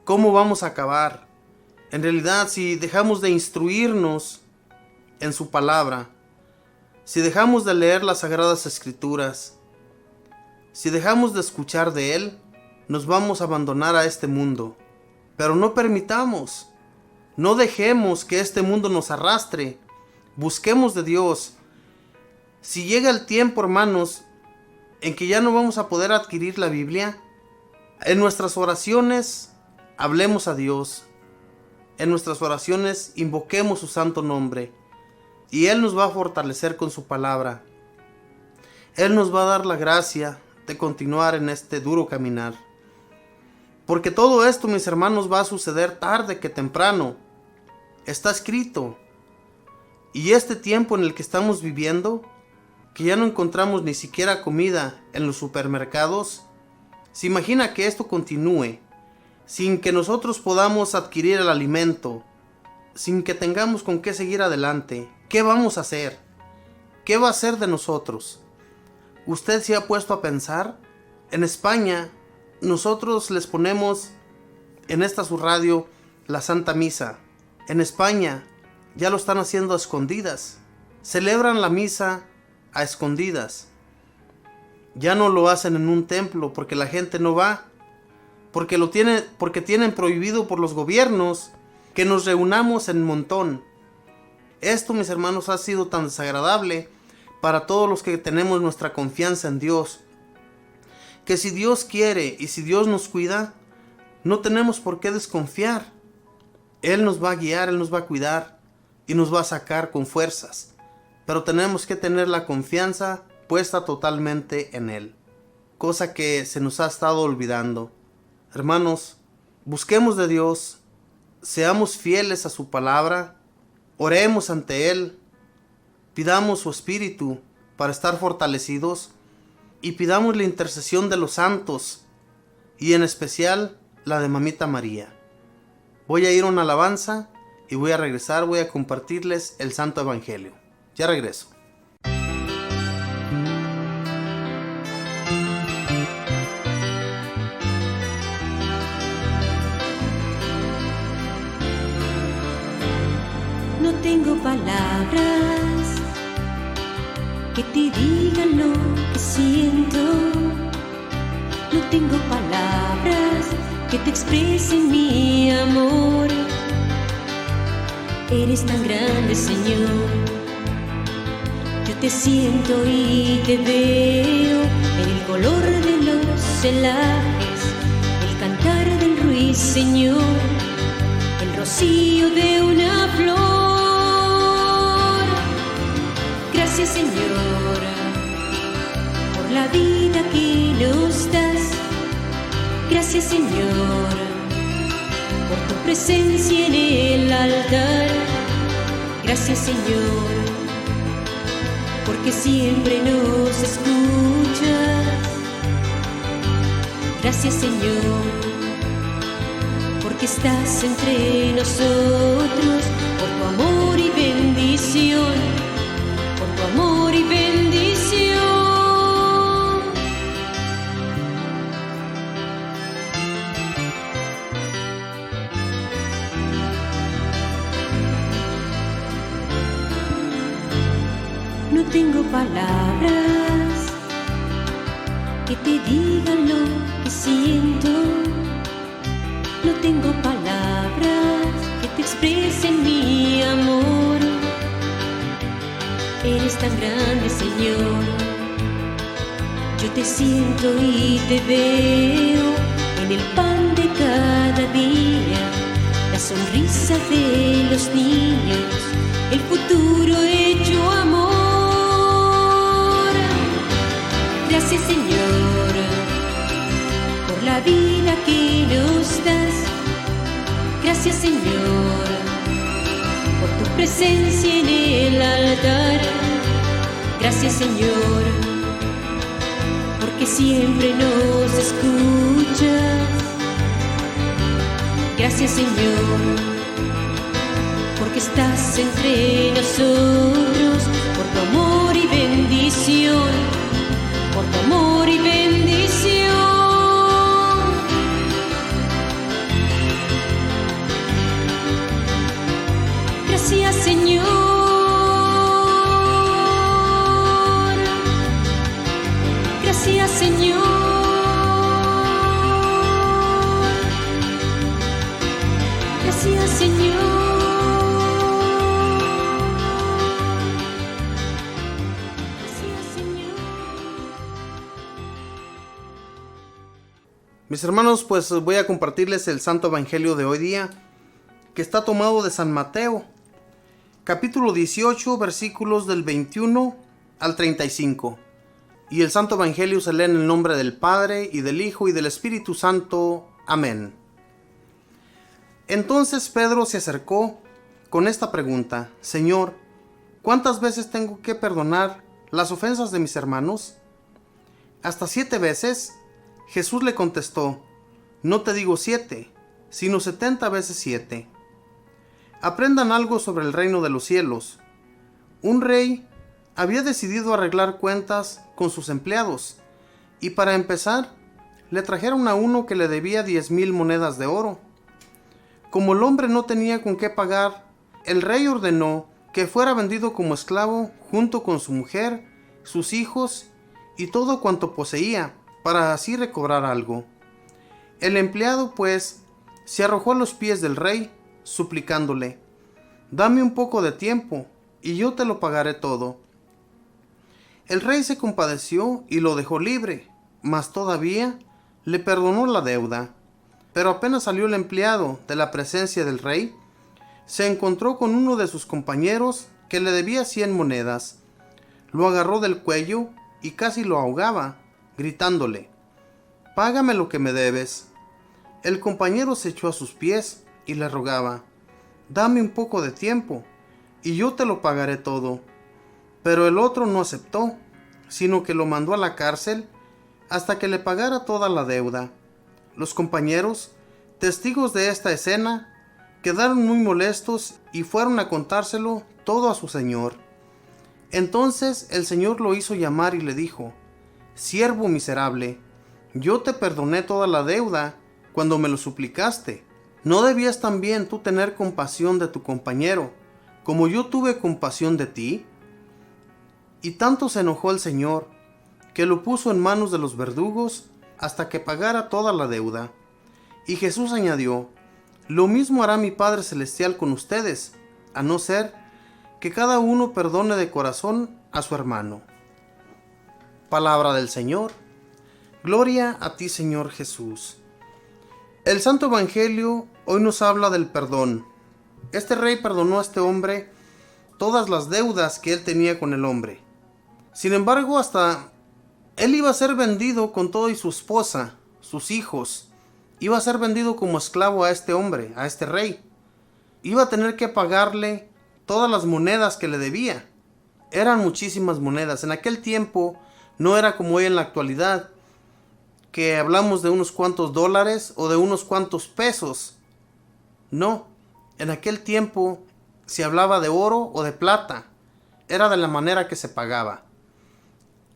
¿Cómo vamos a acabar? En realidad, si dejamos de instruirnos en su palabra, si dejamos de leer las Sagradas Escrituras, si dejamos de escuchar de Él, nos vamos a abandonar a este mundo. Pero no permitamos, no dejemos que este mundo nos arrastre, Busquemos de Dios. Si llega el tiempo, hermanos, en que ya no vamos a poder adquirir la Biblia, en nuestras oraciones hablemos a Dios. En nuestras oraciones invoquemos su santo nombre y Él nos va a fortalecer con su palabra. Él nos va a dar la gracia de continuar en este duro caminar. Porque todo esto, mis hermanos, va a suceder tarde que temprano. Está escrito. Y este tiempo en el que estamos viviendo, que ya no encontramos ni siquiera comida en los supermercados, se imagina que esto continúe, sin que nosotros podamos adquirir el alimento, sin que tengamos con qué seguir adelante. ¿Qué vamos a hacer? ¿Qué va a hacer de nosotros? ¿Usted se ha puesto a pensar? En España, nosotros les ponemos en esta su radio la Santa Misa. En España ya lo están haciendo a escondidas. Celebran la misa a escondidas. Ya no lo hacen en un templo porque la gente no va. Porque tienen prohibido por los gobiernos que nos reunamos en montón. Esto, mis hermanos, ha sido tan desagradable para todos los que tenemos nuestra confianza en Dios, que si Dios quiere y si Dios nos cuida, no tenemos por qué desconfiar. Él nos va a guiar, Él nos va a cuidar y nos va a sacar con fuerzas. Pero tenemos que tener la confianza puesta totalmente en Él, cosa que se nos ha estado olvidando. Hermanos, busquemos de Dios, seamos fieles a su palabra, oremos ante Él, pidamos su espíritu para estar fortalecidos y pidamos la intercesión de los santos y en especial la de Mamita María. Voy a ir a una alabanza y voy a regresar, voy a compartirles el Santo Evangelio. Ya regreso.
No tengo palabras que te digan lo que siento. No tengo palabras que te expresen mi amor. Eres tan grande, Señor. Yo te siento y te veo en el color de los celajes, el cantar del ruiseñor, el rocío de una flor. Gracias, Señor, por la vida que nos das. Gracias, Señor, por tu presencia en el altar. Gracias, Señor, porque siempre nos escuchas. Gracias, Señor, porque estás entre nosotros, por tu amor y bendición, por tu amor y bendición. No tengo palabras que te digan lo que siento. No tengo palabras que te expresen mi amor. Eres tan grande, Señor. Yo te siento y te veo en el pan de cada día, la sonrisa de los niños, el futuro hecho amor. Gracias, Señor, por la vida que nos das. Gracias, Señor, por tu presencia en el altar. Gracias, Señor, porque siempre nos escuchas. Gracias, Señor, porque estás entre nosotros, por tu amor y bendición, por tu amor y bendición. Gracias, Señor. Gracias, Señor. Gracias, Señor.
Mis hermanos, pues voy a compartirles el Santo Evangelio de hoy día, que está tomado de San Mateo, capítulo 18, versículos del 21 al 35. Y el Santo Evangelio se lee en el nombre del Padre, y del Hijo, y del Espíritu Santo. Amén. Entonces Pedro se acercó con esta pregunta: Señor, ¿cuántas veces tengo que perdonar las ofensas de mis hermanos? ¿Hasta 7 veces? Jesús le contestó: No te digo 7, sino 70 veces 7. Aprendan algo sobre el reino de los cielos. Un rey había decidido arreglar cuentas con sus empleados, y para empezar, le trajeron a uno que le debía 10,000 monedas de oro. Como el hombre no tenía con qué pagar, el rey ordenó que fuera vendido como esclavo junto con su mujer, sus hijos y todo cuanto poseía, para así recobrar algo. El empleado, pues, se arrojó a los pies del rey, suplicándole: Dame un poco de tiempo, y yo te lo pagaré todo. El rey se compadeció y lo dejó libre, mas todavía le perdonó la deuda. Pero apenas salió el empleado de la presencia del rey, se encontró con uno de sus compañeros que le debía 100 monedas. Lo agarró del cuello y casi lo ahogaba, gritándole: Págame lo que me debes. El compañero se echó a sus pies y le rogaba: Dame un poco de tiempo, y yo te lo pagaré todo. Pero el otro no aceptó, sino que lo mandó a la cárcel hasta que le pagara toda la deuda. Los compañeros, testigos de esta escena, quedaron muy molestos y fueron a contárselo todo a su señor. Entonces el señor lo hizo llamar y le dijo: Siervo miserable, yo te perdoné toda la deuda cuando me lo suplicaste. ¿No debías también tú tener compasión de tu compañero, como yo tuve compasión de ti? Y tanto se enojó el señor, que lo puso en manos de los verdugos hasta que pagara toda la deuda. Y Jesús añadió: Lo mismo hará mi Padre Celestial con ustedes, a no ser que cada uno perdone de corazón a su hermano. Palabra del Señor. Gloria a ti, Señor Jesús. El Santo Evangelio hoy nos habla del perdón. Este rey perdonó a este hombre todas las deudas que él tenía con el hombre. Sin embargo, hasta él iba a ser vendido con todo y su esposa, sus hijos. Iba a ser vendido como esclavo a este hombre, a este rey. Iba a tener que pagarle todas las monedas que le debía. Eran muchísimas monedas. En aquel tiempo no era como hoy en la actualidad, que hablamos de unos cuantos dólares o de unos cuantos pesos. No, en aquel tiempo se hablaba de oro o de plata. Era de la manera que se pagaba.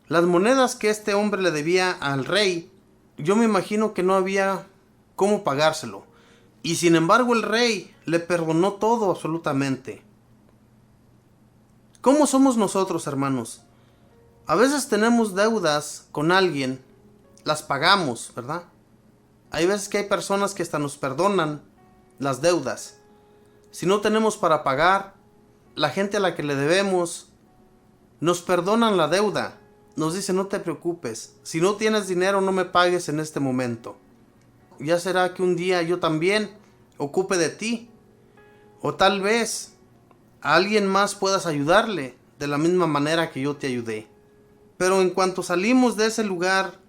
Las monedas que este hombre le debía al rey, yo me imagino que no había cómo pagárselo. Y sin embargo el rey le perdonó todo absolutamente. ¿Cómo somos nosotros, hermanos? A veces tenemos deudas con alguien, las pagamos, ¿verdad? Hay veces que hay personas que hasta nos perdonan las deudas. Si no tenemos para pagar, la gente a la que le debemos nos perdonan la deuda. Nos dice: no te preocupes, si no tienes dinero no me pagues en este momento. Ya será que un día yo también ocupe de ti. O tal vez a alguien más puedas ayudarle de la misma manera que yo te ayudé. Pero en cuanto salimos de ese lugar,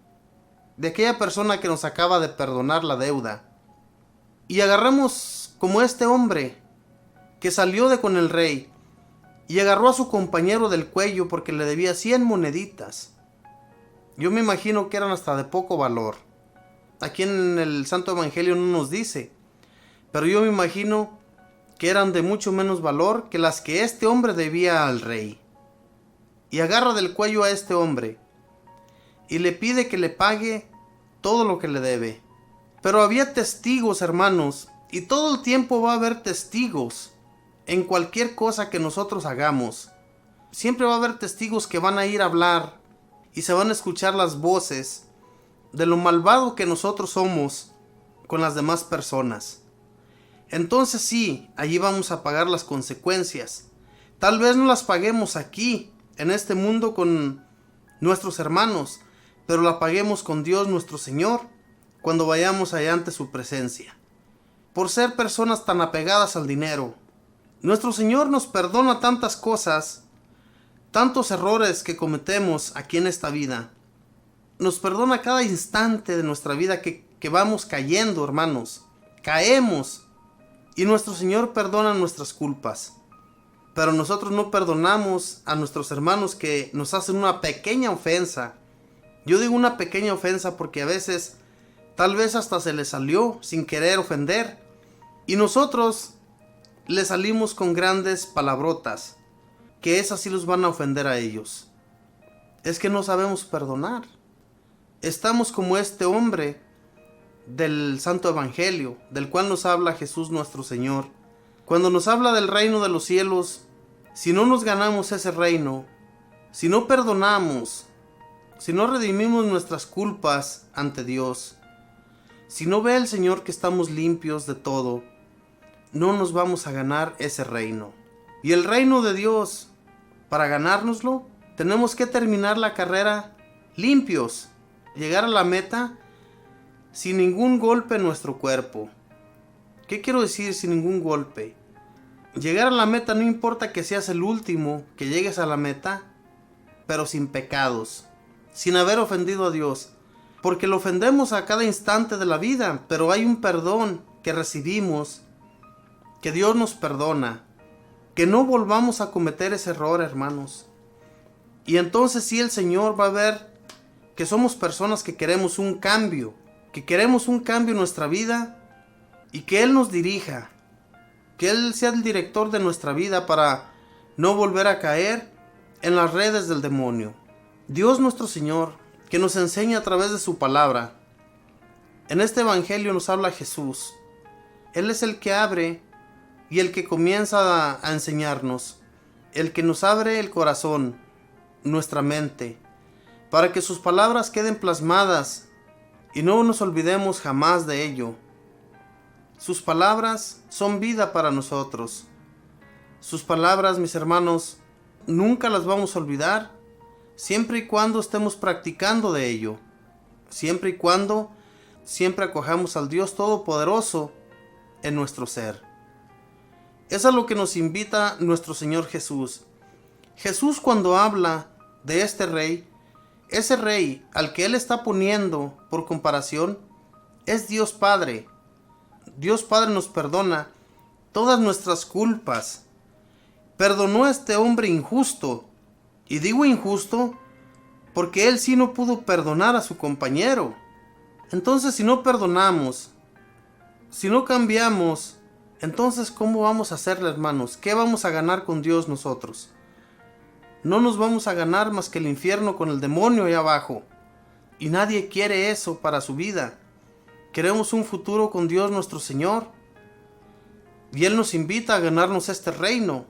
de aquella persona que nos acaba de perdonar la deuda, y agarramos como este hombre que salió de con el rey y agarró a su compañero del cuello porque le debía 100 moneditas. Yo me imagino que eran hasta de poco valor. Aquí en el Santo Evangelio no nos dice, pero yo me imagino que eran de mucho menos valor que las que este hombre debía al rey. Y agarra del cuello a este hombre y le pide que le pague todo lo que le debe. Pero había testigos, hermanos, y todo el tiempo va a haber testigos en cualquier cosa que nosotros hagamos. Siempre va a haber testigos que van a ir a hablar y se van a escuchar las voces de lo malvado que nosotros somos con las demás personas. Entonces sí, allí vamos a pagar las consecuencias. Tal vez no las paguemos aquí, en este mundo, con nuestros hermanos, pero la paguemos con Dios nuestro Señor, cuando vayamos allá ante su presencia, por ser personas tan apegadas al dinero. Nuestro Señor nos perdona tantas cosas, tantos errores que cometemos aquí en esta vida. Nos perdona cada instante de nuestra vida que vamos cayendo, hermanos. Caemos. Y nuestro Señor perdona nuestras culpas. Pero nosotros no perdonamos a nuestros hermanos que nos hacen una pequeña ofensa. Yo digo una pequeña ofensa porque a veces, tal vez hasta se les salió sin querer ofender. Y nosotros les salimos con grandes palabrotas, que esas sí los van a ofender a ellos. Es que no sabemos perdonar. Estamos como este hombre del Santo Evangelio, del cual nos habla Jesús nuestro Señor. Cuando nos habla del reino de los cielos, si no nos ganamos ese reino, si no perdonamos, si no redimimos nuestras culpas ante Dios, si no ve el Señor que estamos limpios de todo, no nos vamos a ganar ese reino. Y el reino de Dios, para ganárnoslo, tenemos que terminar la carrera limpios, llegar a la meta sin ningún golpe en nuestro cuerpo. ¿Qué quiero decir sin ningún golpe? Llegar a la meta no importa que seas el último que llegues a la meta, pero sin pecados, sin haber ofendido a Dios, porque lo ofendemos a cada instante de la vida, pero hay un perdón que recibimos, que Dios nos perdona, que no volvamos a cometer ese error, hermanos. Y entonces sí, el Señor va a ver que somos personas que queremos un cambio en nuestra vida, y que Él nos dirija, que Él sea el director de nuestra vida para no volver a caer en las redes del demonio. Dios nuestro Señor, que nos enseña a través de su palabra. En este Evangelio nos habla Jesús. Él es el que abre y el que comienza a enseñarnos, el que nos abre el corazón, nuestra mente, para que sus palabras queden plasmadas y no nos olvidemos jamás de ello. Sus palabras son vida para nosotros. Sus palabras, mis hermanos, nunca las vamos a olvidar, siempre y cuando estemos practicando de ello, siempre y cuando siempre acojamos al Dios Todopoderoso en nuestro ser. Es a lo que nos invita nuestro Señor Jesús. Jesús, cuando habla de este rey, ese rey al que Él está poniendo por comparación, es Dios Padre. Dios Padre nos perdona todas nuestras culpas. Perdonó a este hombre injusto. Y digo injusto porque él sí no pudo perdonar a su compañero. Entonces, si no perdonamos, si no cambiamos, entonces ¿cómo vamos a hacerle, hermanos? ¿Qué vamos a ganar con Dios nosotros? No nos vamos a ganar más que el infierno con el demonio ahí abajo. Y nadie quiere eso para su vida. Queremos un futuro con Dios nuestro Señor. Y Él nos invita a ganarnos este reino.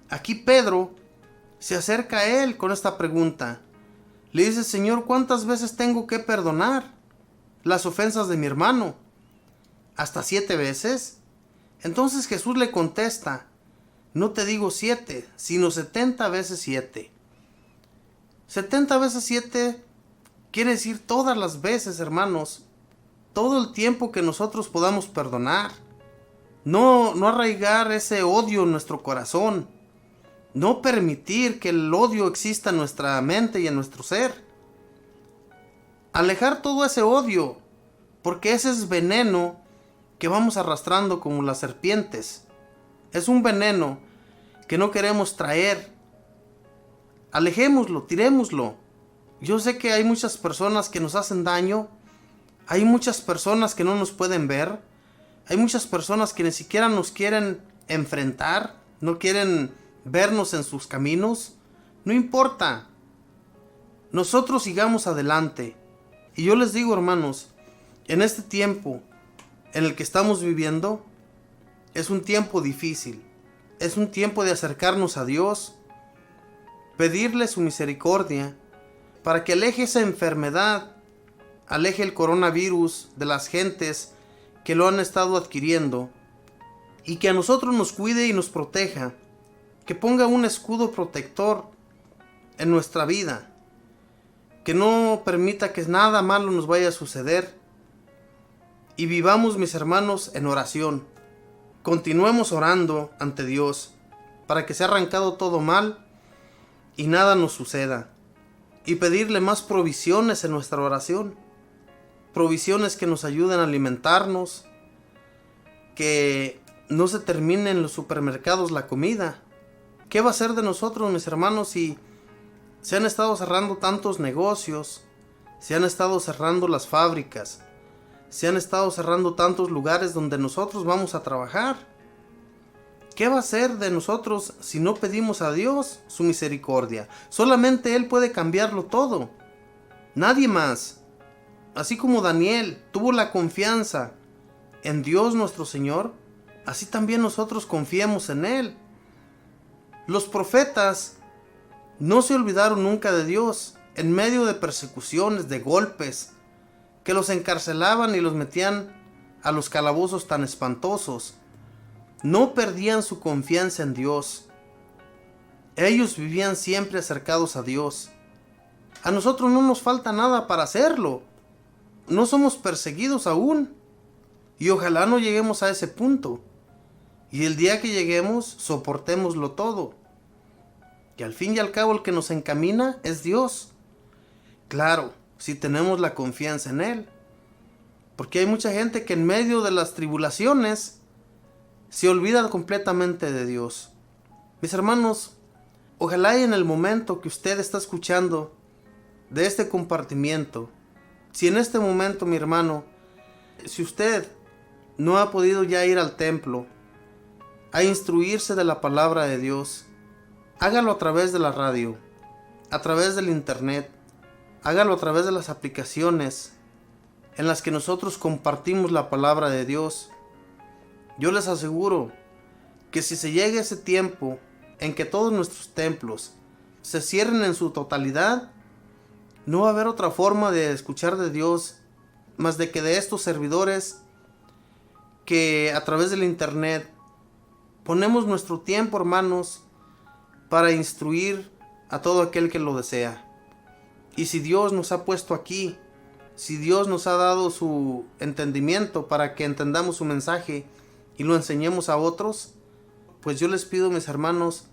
Aquí Pedro se acerca a Él con esta pregunta. Le dice: Señor, ¿cuántas veces tengo que perdonar las ofensas de mi hermano? ¿Hasta 7 veces? Entonces Jesús le contesta: no te digo 7, sino 70 veces 7. 70 veces 7 quiere decir todas las veces, hermanos. Todo el tiempo que nosotros podamos perdonar. No arraigar ese odio en nuestro corazón. No permitir que el odio exista en nuestra mente y en nuestro ser. Alejar todo ese odio, porque ese es veneno que vamos arrastrando como las serpientes. Es un veneno que no queremos traer. Alejémoslo, tirémoslo. Yo sé que hay muchas personas que nos hacen daño. Hay muchas personas que no nos pueden ver. Hay muchas personas que ni siquiera nos quieren enfrentar. No quieren vernos en sus caminos. No importa. Nosotros sigamos adelante. Y yo les digo, hermanos, en este tiempo en el que estamos viviendo, es un tiempo difícil. Es un tiempo de acercarnos a Dios, pedirle su misericordia para que aleje esa enfermedad, aleje el coronavirus de las gentes que lo han estado adquiriendo, y que a nosotros nos cuide y nos proteja, que ponga un escudo protector en nuestra vida, que no permita que nada malo nos vaya a suceder, y vivamos, mis hermanos, en oración. Continuemos orando ante Dios para que sea arrancado todo mal y nada nos suceda. Y pedirle más provisiones en nuestra oración. Provisiones que nos ayuden a alimentarnos, que no se termine en los supermercados la comida. ¿Qué va a ser de nosotros, mis hermanos, si se han estado cerrando tantos negocios, se han estado cerrando las fábricas, se han estado cerrando tantos lugares donde nosotros vamos a trabajar? ¿Qué va a ser de nosotros si no pedimos a Dios su misericordia? Solamente Él puede cambiarlo todo, nadie más. Así como Daniel tuvo la confianza en Dios nuestro Señor, así también nosotros confiemos en Él. Los profetas no se olvidaron nunca de Dios en medio de persecuciones, de golpes, que los encarcelaban y los metían a los calabozos tan espantosos. No perdían su confianza en Dios. Ellos vivían siempre acercados a Dios. A nosotros no nos falta nada para hacerlo. No somos perseguidos aún. Y ojalá no lleguemos a ese punto. Y el día que lleguemos, soportémoslo todo. Y al fin y al cabo el que nos encamina es Dios. Claro, si tenemos la confianza en Él. Porque hay mucha gente que en medio de las tribulaciones se olvida completamente de Dios. Mis hermanos, ojalá y en el momento que usted está escuchando de este compartimiento, si en este momento, mi hermano, si usted no ha podido ya ir al templo a instruirse de la palabra de Dios, hágalo a través de la radio, a través del internet, hágalo a través de las aplicaciones en las que nosotros compartimos la palabra de Dios. Yo les aseguro que si se llega ese tiempo en que todos nuestros templos se cierren en su totalidad, no va a haber otra forma de escuchar de Dios más de que de estos servidores que a través del internet ponemos nuestro tiempo, hermanos, para instruir a todo aquel que lo desea. Y si Dios nos ha puesto aquí, si Dios nos ha dado su entendimiento para que entendamos su mensaje y lo enseñemos a otros, pues yo les pido, mis hermanos,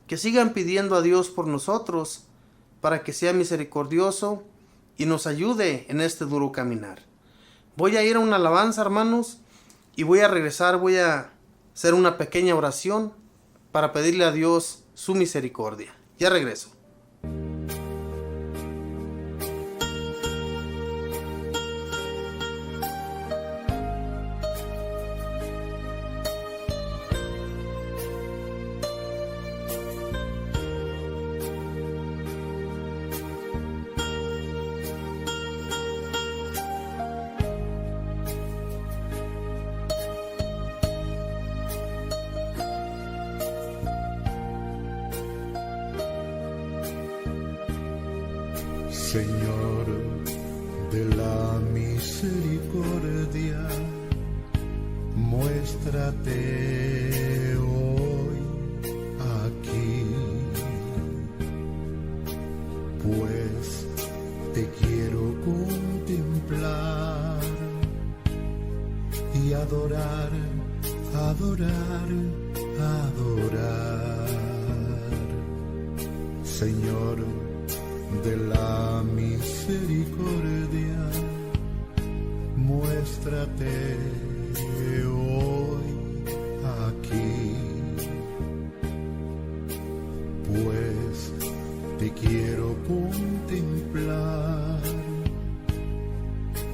que sigan pidiendo a Dios por nosotros para que sea misericordioso y nos ayude en este duro caminar. Voy a ir a una alabanza, hermanos, y voy a regresar, voy a hacer una pequeña oración para pedirle a Dios su misericordia. Ya regreso.
Señor de la misericordia, muéstrate hoy aquí, pues te quiero contemplar y adorar, adorar, adorar. Señor de la misericordia, muéstrate hoy aquí, pues te quiero contemplar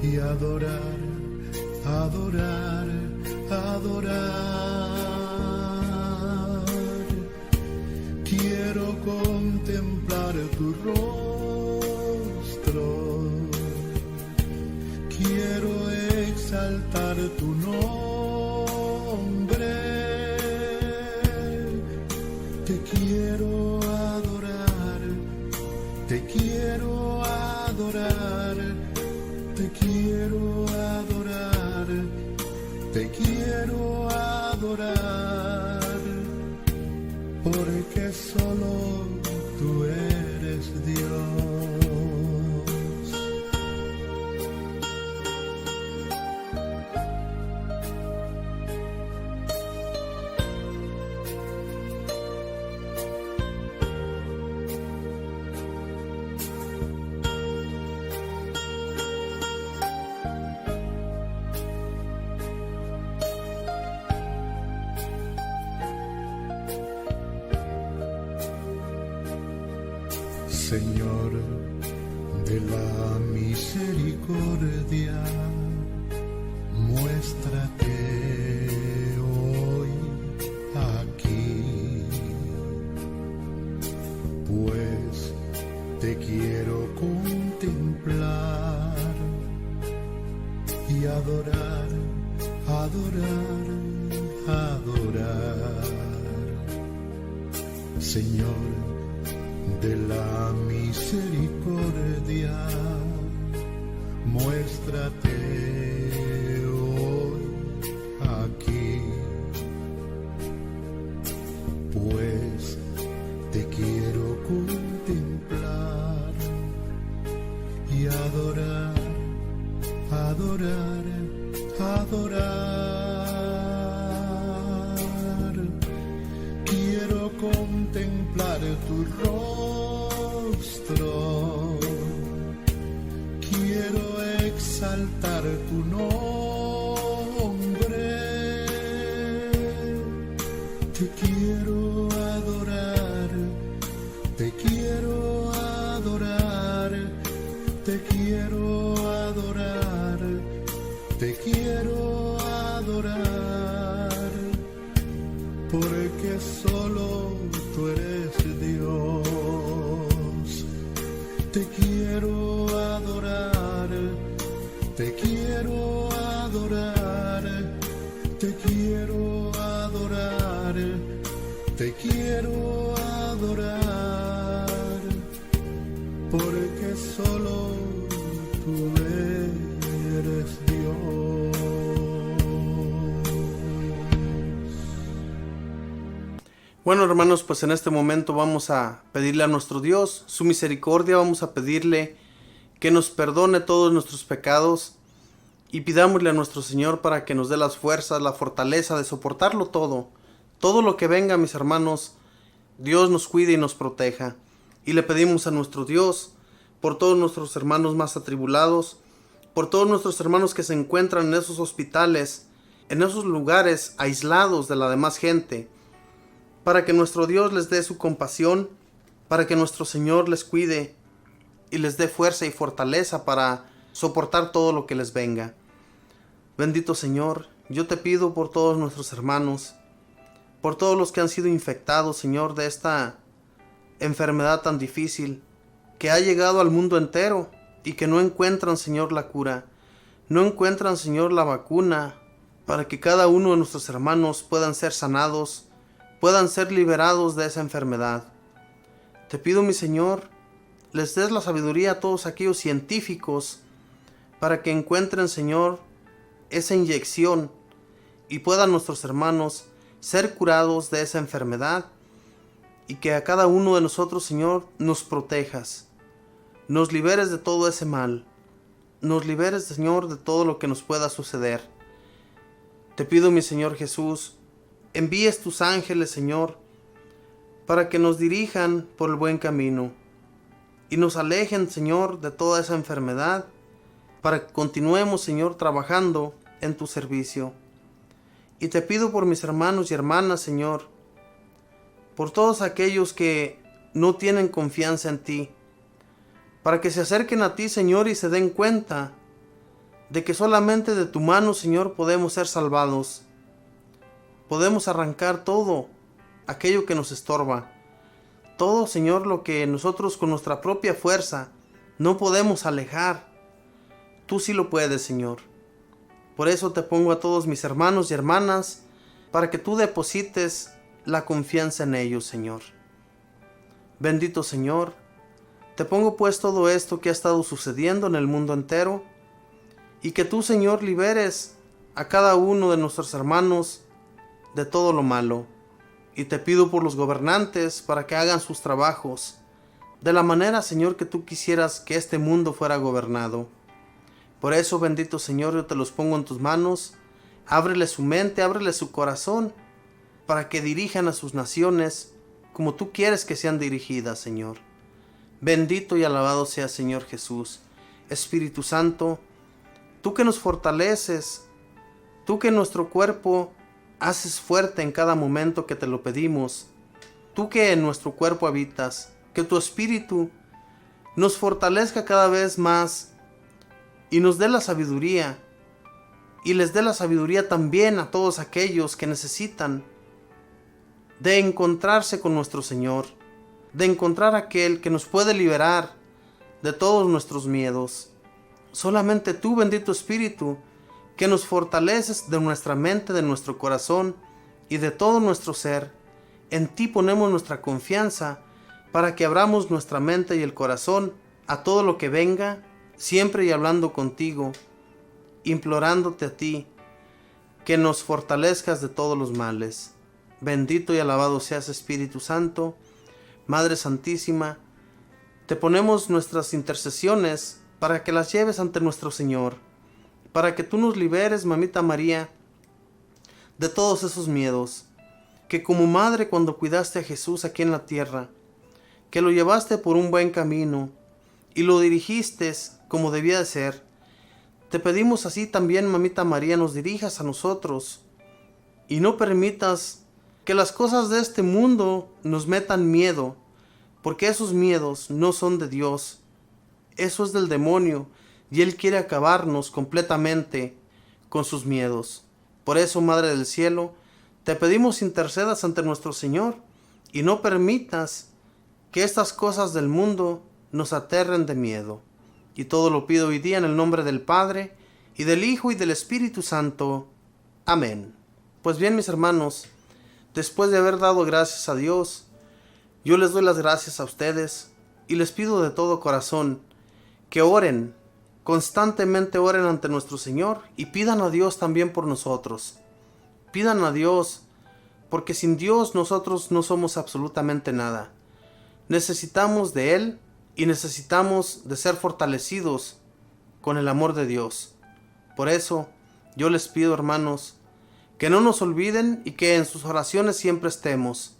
y adorar, adorar, adorar. Quiero contemplar tu rostro, quiero exaltar tu nombre, te quiero adorar, te quiero adorar, te quiero adorar, te quiero adorar, porque solo tú eres Dios. Señor de la misericordia, muéstrate hoy aquí, pues te quiero contemplar y adorar, adorar, adorar. Señor de la misericordia, muéstrate hoy aquí, pues te quiero contemplar y adorar, adorar, adorar. Quiero contemplar tu rostro, quiero exaltar tu nombre, te quiero adorar, te quiero adorar, te quiero adorar, te quiero adorar, porque solo tú eres Dios. Te quiero adorar, te quiero adorar, te quiero adorar, te quiero adorar, porque solo tú eres Dios.
Bueno, hermanos, pues en este momento vamos a pedirle a nuestro Dios su misericordia, vamos a pedirle que nos perdone todos nuestros pecados y pidámosle a nuestro Señor para que nos dé las fuerzas, la fortaleza de soportarlo todo lo que venga, mis hermanos. Dios nos cuide y nos proteja, y le pedimos a nuestro Dios por todos nuestros hermanos más atribulados, por todos nuestros hermanos que se encuentran en esos hospitales, en esos lugares aislados de la demás gente, para que nuestro Dios les dé su compasión, para que nuestro Señor les cuide y les dé fuerza y fortaleza para soportar todo lo que les venga. Bendito Señor, yo te pido por todos nuestros hermanos, por todos los que han sido infectados, Señor, de esta enfermedad tan difícil que ha llegado al mundo entero y que no encuentran, Señor, la cura, no encuentran, Señor, la vacuna para que cada uno de nuestros hermanos puedan ser sanados, puedan ser liberados de esa enfermedad. Te pido, mi Señor, les des la sabiduría a todos aquellos científicos para que encuentren, Señor, esa inyección y puedan nuestros hermanos ser curados de esa enfermedad, y que a cada uno de nosotros, Señor, nos protejas, nos liberes de todo ese mal, nos liberes, Señor, de todo lo que nos pueda suceder. Te pido, mi Señor Jesús, envíes tus ángeles, Señor, para que nos dirijan por el buen camino y nos alejen, Señor, de toda esa enfermedad, para que continuemos, Señor, trabajando en tu servicio. Y te pido por mis hermanos y hermanas, Señor, por todos aquellos que no tienen confianza en ti, para que se acerquen a ti, Señor, y se den cuenta de que solamente de tu mano, Señor, podemos ser salvados. Podemos arrancar todo aquello que nos estorba, todo, Señor, lo que nosotros con nuestra propia fuerza no podemos alejar. Tú sí lo puedes, Señor. Por eso te pongo a todos mis hermanos y hermanas, para que tú deposites la confianza en ellos, Señor. Bendito Señor, te pongo pues todo esto que ha estado sucediendo en el mundo entero, y que tú, Señor, liberes a cada uno de nuestros hermanos de todo lo malo. Y te pido por los gobernantes para que hagan sus trabajos de la manera, Señor, que tú quisieras que este mundo fuera gobernado. Por eso, bendito Señor, yo te los pongo en tus manos. Ábrele su mente, ábrele su corazón, para que dirijan a sus naciones como tú quieres que sean dirigidas, Señor. Bendito y alabado sea, Señor Jesús. Espíritu Santo, tú que nos fortaleces, tú que nuestro cuerpo haces fuerte en cada momento que te lo pedimos, tú que en nuestro cuerpo habitas, que tu Espíritu nos fortalezca cada vez más y nos dé la sabiduría, y les dé la sabiduría también a todos aquellos que necesitan de encontrarse con nuestro Señor, de encontrar aquel que nos puede liberar de todos nuestros miedos. Solamente tú, bendito Espíritu, que nos fortaleces de nuestra mente, de nuestro corazón y de todo nuestro ser. En ti ponemos nuestra confianza para que abramos nuestra mente y el corazón a todo lo que venga, siempre y hablando contigo, implorándote a ti, que nos fortalezcas de todos los males. Bendito y alabado seas, Espíritu Santo. Madre Santísima, te ponemos nuestras intercesiones para que las lleves ante nuestro Señor, para que tú nos liberes, Mamita María, de todos esos miedos, que como madre cuando cuidaste a Jesús aquí en la tierra, que lo llevaste por un buen camino y lo dirigiste como debía de ser, te pedimos así también, Mamita María, nos dirijas a nosotros y no permitas que las cosas de este mundo nos metan miedo, porque esos miedos no son de Dios, eso es del demonio, y Él quiere acabarnos completamente con sus miedos. Por eso, Madre del Cielo, te pedimos intercedas ante nuestro Señor y no permitas que estas cosas del mundo nos aterren de miedo. Y todo lo pido hoy día en el nombre del Padre, y del Hijo, y del Espíritu Santo. Amén. Pues bien, mis hermanos, después de haber dado gracias a Dios, yo les doy las gracias a ustedes, y les pido de todo corazón que oren, constantemente oren ante nuestro Señor, y pidan a Dios también por nosotros. Pidan a Dios, porque sin Dios nosotros no somos absolutamente nada. Necesitamos de Él, y necesitamos de ser fortalecidos con el amor de Dios. Por eso yo les pido, hermanos, que no nos olviden y que en sus oraciones siempre estemos.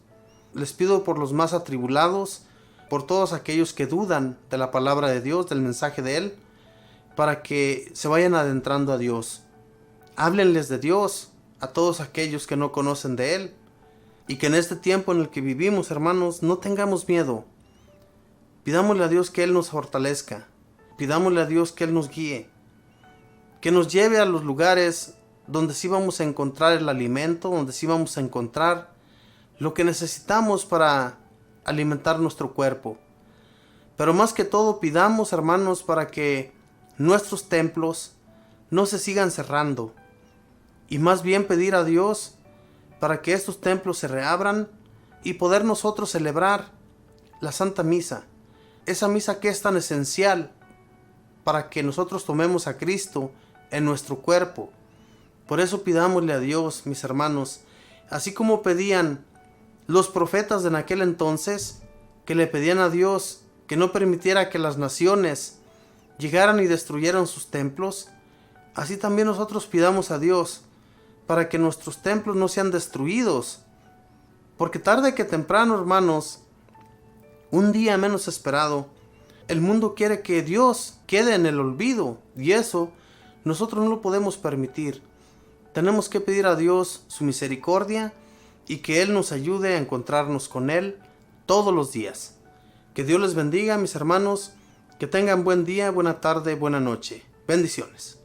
Les pido por los más atribulados, por todos aquellos que dudan de la palabra de Dios, del mensaje de Él, para que se vayan adentrando a Dios. Háblenles de Dios a todos aquellos que no conocen de Él, y que en este tiempo en el que vivimos, hermanos, no tengamos miedo. Pidámosle a Dios que Él nos fortalezca. Pidámosle a Dios que Él nos guíe. Que nos lleve a los lugares donde sí vamos a encontrar el alimento, donde sí vamos a encontrar lo que necesitamos para alimentar nuestro cuerpo. Pero más que todo pidamos, hermanos, para que nuestros templos no se sigan cerrando. Y más bien pedir a Dios para que estos templos se reabran y poder nosotros celebrar la Santa Misa. Esa misa que es tan esencial para que nosotros tomemos a Cristo en nuestro cuerpo. Por eso pidámosle a Dios, mis hermanos, así como pedían los profetas en aquel entonces, que le pedían a Dios que no permitiera que las naciones llegaran y destruyeran sus templos, así también nosotros pidamos a Dios para que nuestros templos no sean destruidos. Porque tarde que temprano, hermanos, un día menos esperado, el mundo quiere que Dios quede en el olvido, y eso nosotros no lo podemos permitir. Tenemos que pedir a Dios su misericordia y que Él nos ayude a encontrarnos con Él todos los días. Que Dios les bendiga, mis hermanos, que tengan buen día, buena tarde, buena noche. Bendiciones.